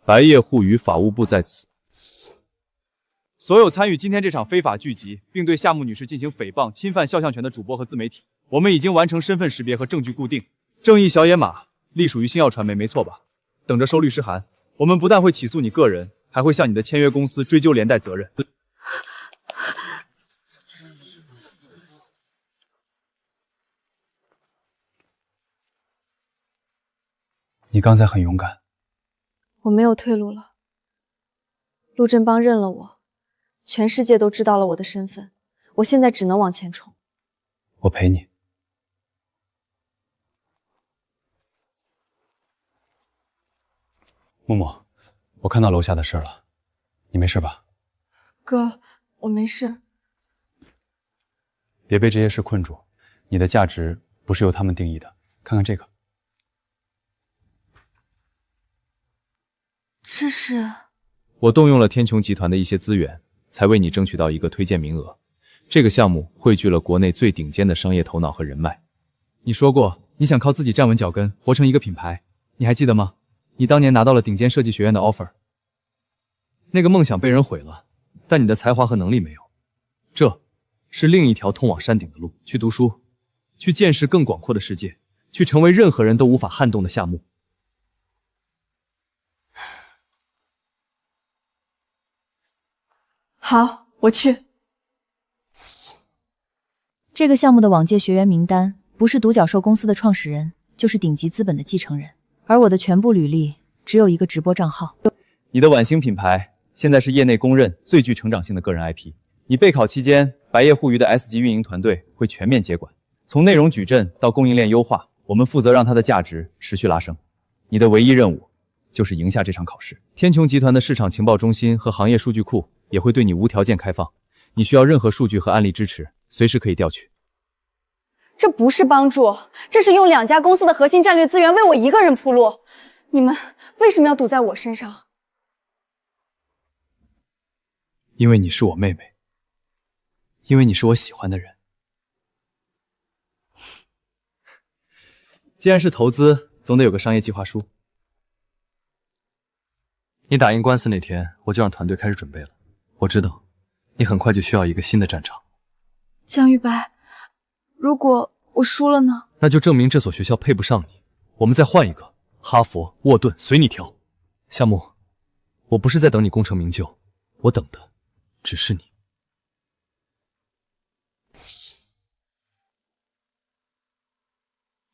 白夜护与法务部在此。所有参与今天这场非法聚集，并对夏木女士进行诽谤、侵犯肖像权的主播和自媒体，我们已经完成身份识别和证据固定。正义小野马隶属于星耀传媒，没错吧？等着收律师函。我们不但会起诉你个人，还会向你的签约公司追究连带责任。你刚才很勇敢。我没有退路了。陆振邦认了我，全世界都知道了我的身份，我现在只能往前冲。我陪你。木木，我看到楼下的事了，你没事吧？哥，我没事。别被这些事困住，你的价值不是由他们定义的。看看这个。这是……我动用了天穹集团的一些资源，才为你争取到一个推荐名额。这个项目汇聚了国内最顶尖的商业头脑和人脉。你说过，你想靠自己站稳脚跟，活成一个品牌，你还记得吗？你当年拿到了顶尖设计学院的 offer， 那个梦想被人毁了，但你的才华和能力没有。这是另一条通往山顶的路，去读书，去见识更广阔的世界，去成为任何人都无法撼动的夏木。好，我去。这个项目的往届学员名单，不是独角兽公司的创始人，就是顶级资本的继承人。而我的全部履历只有一个直播账号。你的晚星品牌现在是业内公认最具成长性的个人 IP。你备考期间，白夜护鱼的 S 级运营团队会全面接管，从内容矩阵到供应链优化，我们负责让它的价值持续拉升。你的唯一任务就是赢下这场考试。天穹集团的市场情报中心和行业数据库也会对你无条件开放，你需要任何数据和案例支持，随时可以调取。这不是帮助，这是用2家公司的核心战略资源为我一个人铺路。你们为什么要赌在我身上？因为你是我妹妹，因为你是我喜欢的人。既然是投资，总得有个商业计划书。你打赢官司那天，我就让团队开始准备了。我知道，你很快就需要一个新的战场。江玉白，如果我输了呢？那就证明这所学校配不上你，我们再换一个，哈佛、沃顿，随你挑。夏木，我不是在等你功成名就，我等的只是你。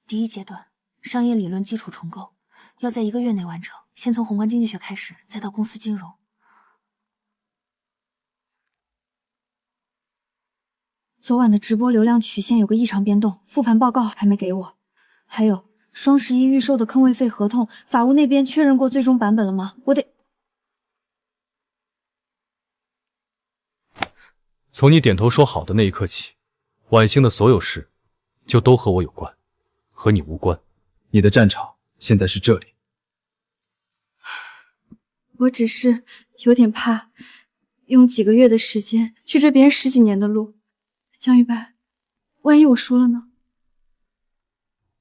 第一阶段，商业理论基础重构，要在1个月内完成。先从宏观经济学开始，再到公司金融。昨晚的直播流量曲线有个异常变动，复盘报告还没给我。还有双11预售的坑位费合同，法务那边确认过最终版本了吗？我得……从你点头说好的那一刻起，晚星的所有事就都和我有关，和你无关。你的战场现在是这里。我只是有点怕，用几个月的时间去追别人10几年的路，江玉白，万一我输了呢？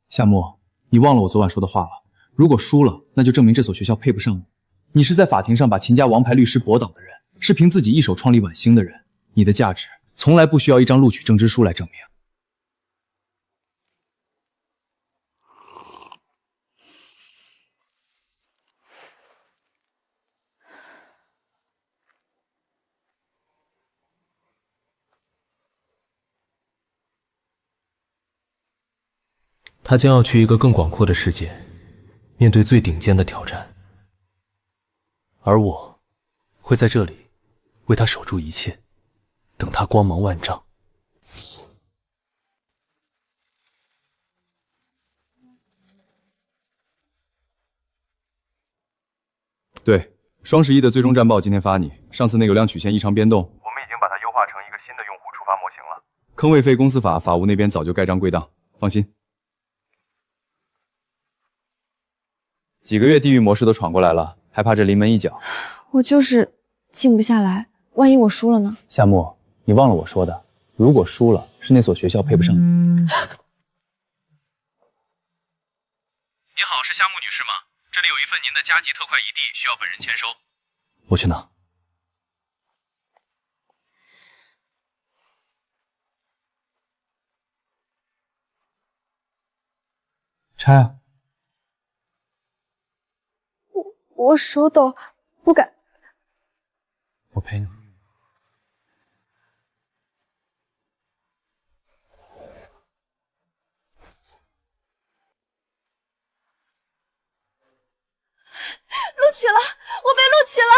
夏沫，你忘了我昨晚说的话了。如果输了，那就证明这所学校配不上你。你是在法庭上把秦家王牌律师驳倒的人，是凭自己一手创立晚星的人。你的价值从来不需要一张录取证之书来证明。他将要去一个更广阔的世界，面对最顶尖的挑战，而我会在这里为他守住一切，等他光芒万丈。对，双11的最终战报今天发你。上次那个流量曲线异常变动，我们已经把它优化成一个新的用户触发模型了。坑位费公司法务那边早就盖章归档，放心。几个月地狱模式都闯过来了，还怕这临门一脚？我就是静不下来，万一我输了呢？夏沫，你忘了我说的，如果输了，是那所学校配不上你。你好，是夏沫女士吗？这里有一份您的加急特快异地，需要本人签收。我去拿。拆啊！我手抖，不敢。我陪你。录取了，我被录取了！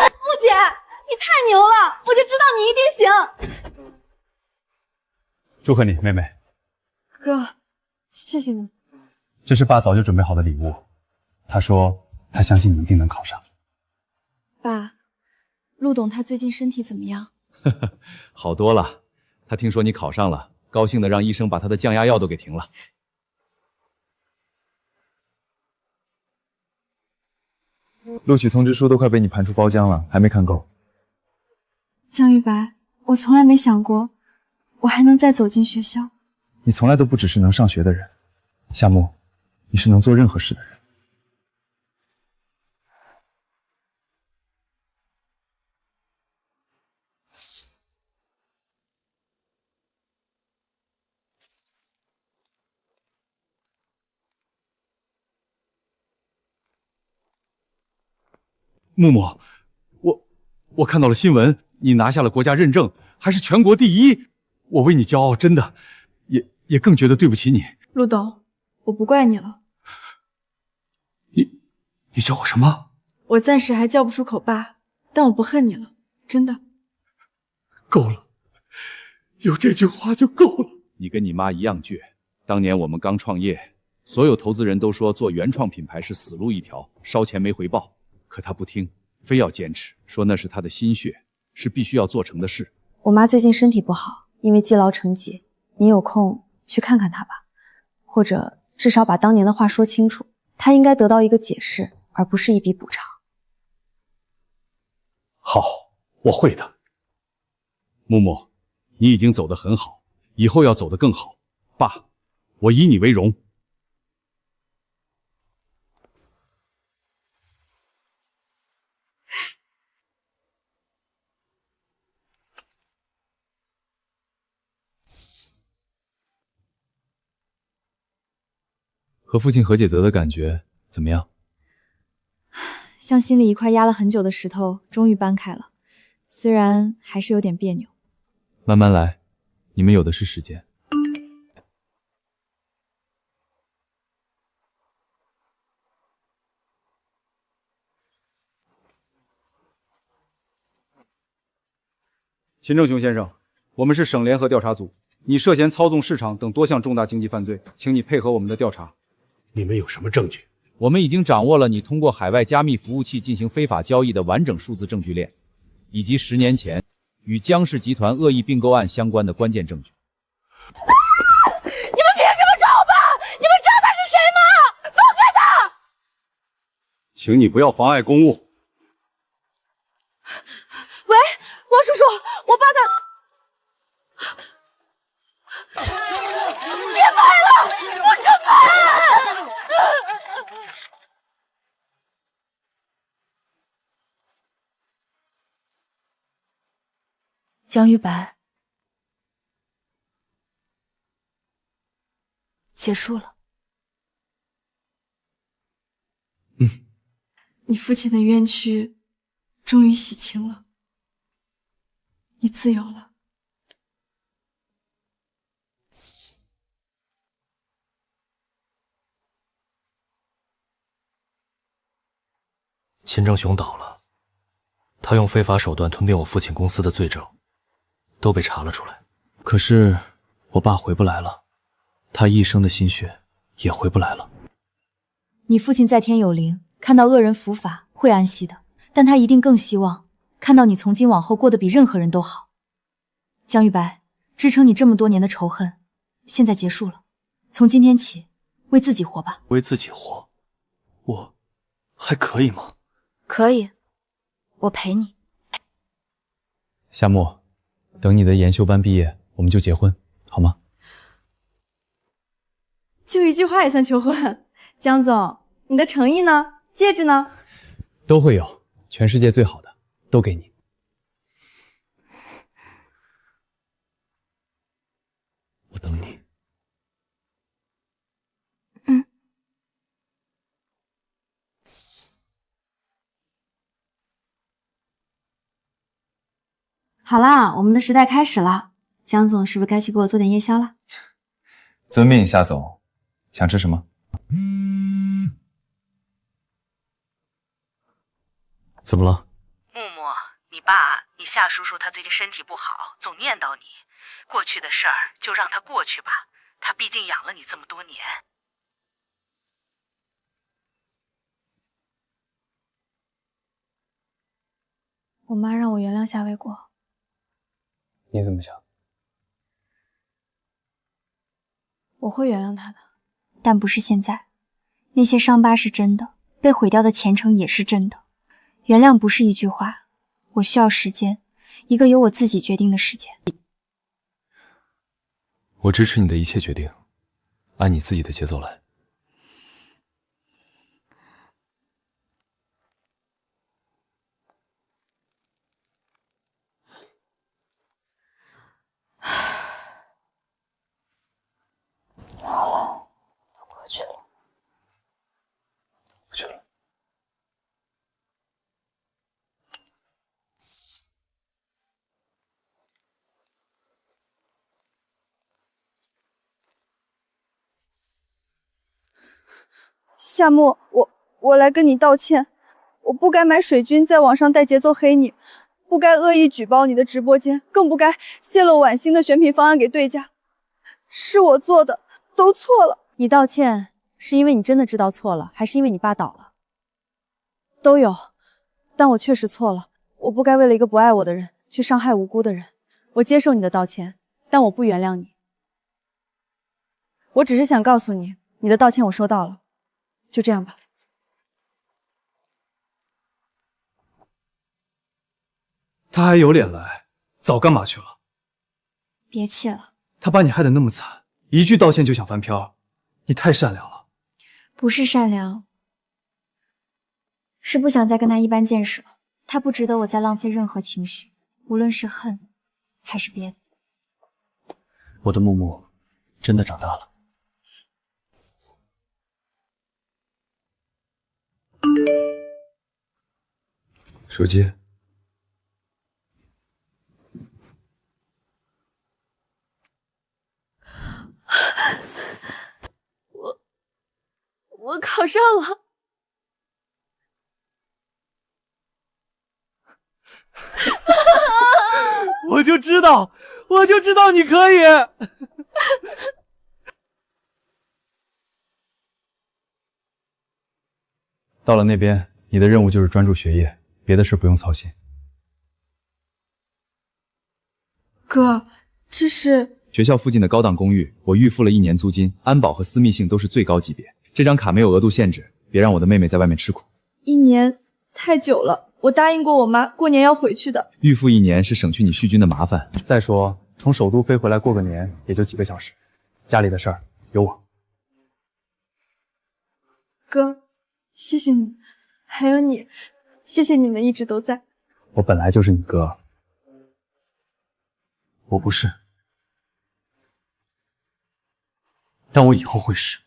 木姐，你太牛了，我就知道你一定行。祝贺你，妹妹。哥，谢谢你。这是爸早就准备好的礼物。他说他相信你一定能考上。爸，陆董他最近身体怎么样？好多了，他听说你考上了，高兴的让医生把他的降压药都给停了。录取通知书都快被你盘出包浆了，还没看够。江玉白，我从来没想过我还能再走进学校。你从来都不只是能上学的人，夏沫，你是能做任何事的人。木木，我看到了新闻，你拿下了国家认证，还是全国第一，我为你骄傲，真的，也更觉得对不起你。陆董，我不怪你了。你叫我什么？我暂时还叫不出口爸，但我不恨你了，真的。够了，有这句话就够了。你跟你妈一样倔，当年我们刚创业，所有投资人都说做原创品牌是死路一条，烧钱没回报。可他不听，非要坚持，说那是他的心血，是必须要做成的事。我妈最近身体不好，因为积劳成疾，你有空去看看她吧，或者至少把当年的话说清楚，她应该得到一个解释，而不是一笔补偿。好，我会的。木木，你已经走得很好，以后要走得更好。爸，我以你为荣。和父亲和解则的感觉怎么样？像心里一块压了很久的石头，终于搬开了，虽然还是有点别扭。慢慢来，你们有的是时间。秦正雄先生，我们是省联合调查组，你涉嫌操纵市场等多项重大经济犯罪，请你配合我们的调查。你们有什么证据？我们已经掌握了你通过海外加密服务器进行非法交易的完整数字证据链，以及10年前与江氏集团恶意并购案相关的关键证据。你们凭什么抓我爸？你们知道他是谁吗？放开他！请你不要妨碍公务。喂，王叔叔，我爸他……江玉白，结束了。你父亲的冤屈终于洗清了，你自由了。秦正雄倒了，他用非法手段吞并我父亲公司的罪证都被查了出来。可是我爸回不来了，他一生的心血也回不来了。你父亲在天有灵，看到恶人伏法会安息的，但他一定更希望看到你从今往后过得比任何人都好。江玉白，支撑你这么多年的仇恨，现在结束了。从今天起，为自己活吧。为自己活，我还可以吗？可以，我陪你。夏沫，等你的研修班毕业，我们就结婚，好吗？就一句话也算求婚？江总，你的诚意呢？戒指呢？都会有，全世界最好的都给你。我等你。好啦，我们的时代开始了。江总是不是该去给我做点夜宵了？遵命，夏总。想吃什么？怎么了？木木，你爸，你夏叔叔他最近身体不好，总念叨你。过去的事儿就让他过去吧，他毕竟养了你这么多年。我妈让我原谅夏卫国。你怎么想？我会原谅他的，但不是现在。那些伤疤是真的，被毁掉的前程也是真的。原谅不是一句话，我需要时间，一个由我自己决定的时间。我支持你的一切决定，按你自己的节奏来。好了，过去了。过去了。夏沫，我来跟你道歉，我不该买水军在网上带节奏黑你，不该恶意举报你的直播间，更不该泄露晚星的选品方案给对家，是我做的，都错了。你道歉是因为你真的知道错了，还是因为你爸倒了？都有，但我确实错了，我不该为了一个不爱我的人去伤害无辜的人。我接受你的道歉，但我不原谅你。我只是想告诉你，你的道歉我收到了，就这样吧。他还有脸来，早干嘛去了？别气了，他把你害得那么惨，一句道歉就想翻篇，你太善良了。不是善良，是不想再跟他一般见识了。他不值得我再浪费任何情绪，无论是恨还是别的。我的木木真的长大了。手机。我考上了。我就知道你可以。到了那边，你的任务就是专注学业，别的事不用操心。哥，这是学校附近的高档公寓，我预付了1年租金，安保和私密性都是最高级别。这张卡没有额度限制，别让我的妹妹在外面吃苦。1年太久了，我答应过我妈过年要回去的。预付1年是省去你续军的麻烦。再说，从首都飞回来过个年也就几个小时，家里的事儿有我。哥，谢谢你，还有你，谢谢你们一直都在。我本来就是你哥。我不是，但我以后会是。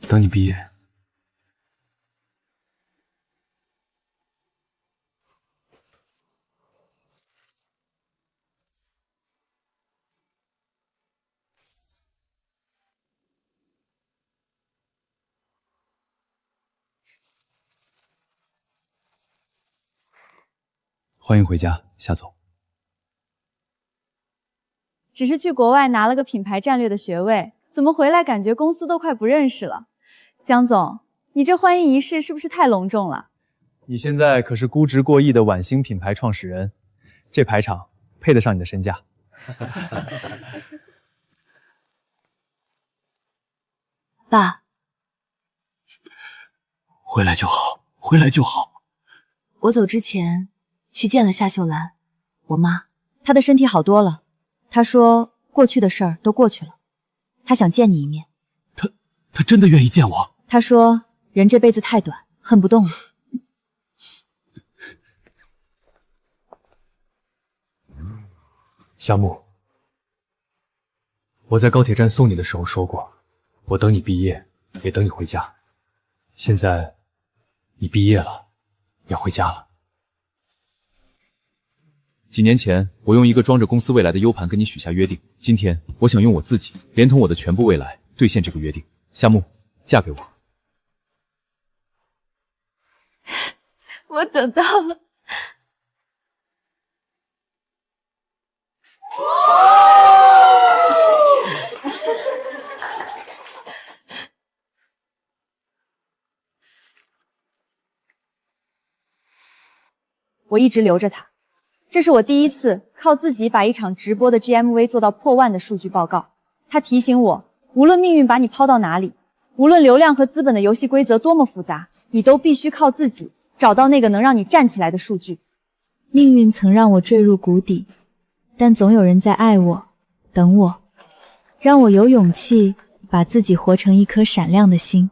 等你毕业。欢迎回家，夏总。只是去国外拿了个品牌战略的学位，怎么回来感觉公司都快不认识了？江总，你这欢迎仪式是不是太隆重了？你现在可是估值过亿的晚星品牌创始人，这排场配得上你的身价。爸，回来就好，回来就好。我走之前去见了夏秀兰，我妈。她的身体好多了，她说过去的事儿都过去了，她想见你一面。她真的愿意见我？她说人这辈子太短，恨不动了。夏木，我在高铁站送你的时候说过，我等你毕业，也等你回家。现在你毕业了，也回家了。几年前，我用一个装着公司未来的 U 盘跟你许下约定。今天，我想用我自己，连同我的全部未来，兑现这个约定。夏木，嫁给我。我等到了。我一直留着它，这是我第一次靠自己把一场直播的 GMV 做到破万的数据报告。它提醒我，无论命运把你抛到哪里，无论流量和资本的游戏规则多么复杂，你都必须靠自己找到那个能让你站起来的数据。命运曾让我坠入谷底，但总有人在爱我，等我，让我有勇气把自己活成一颗闪亮的星。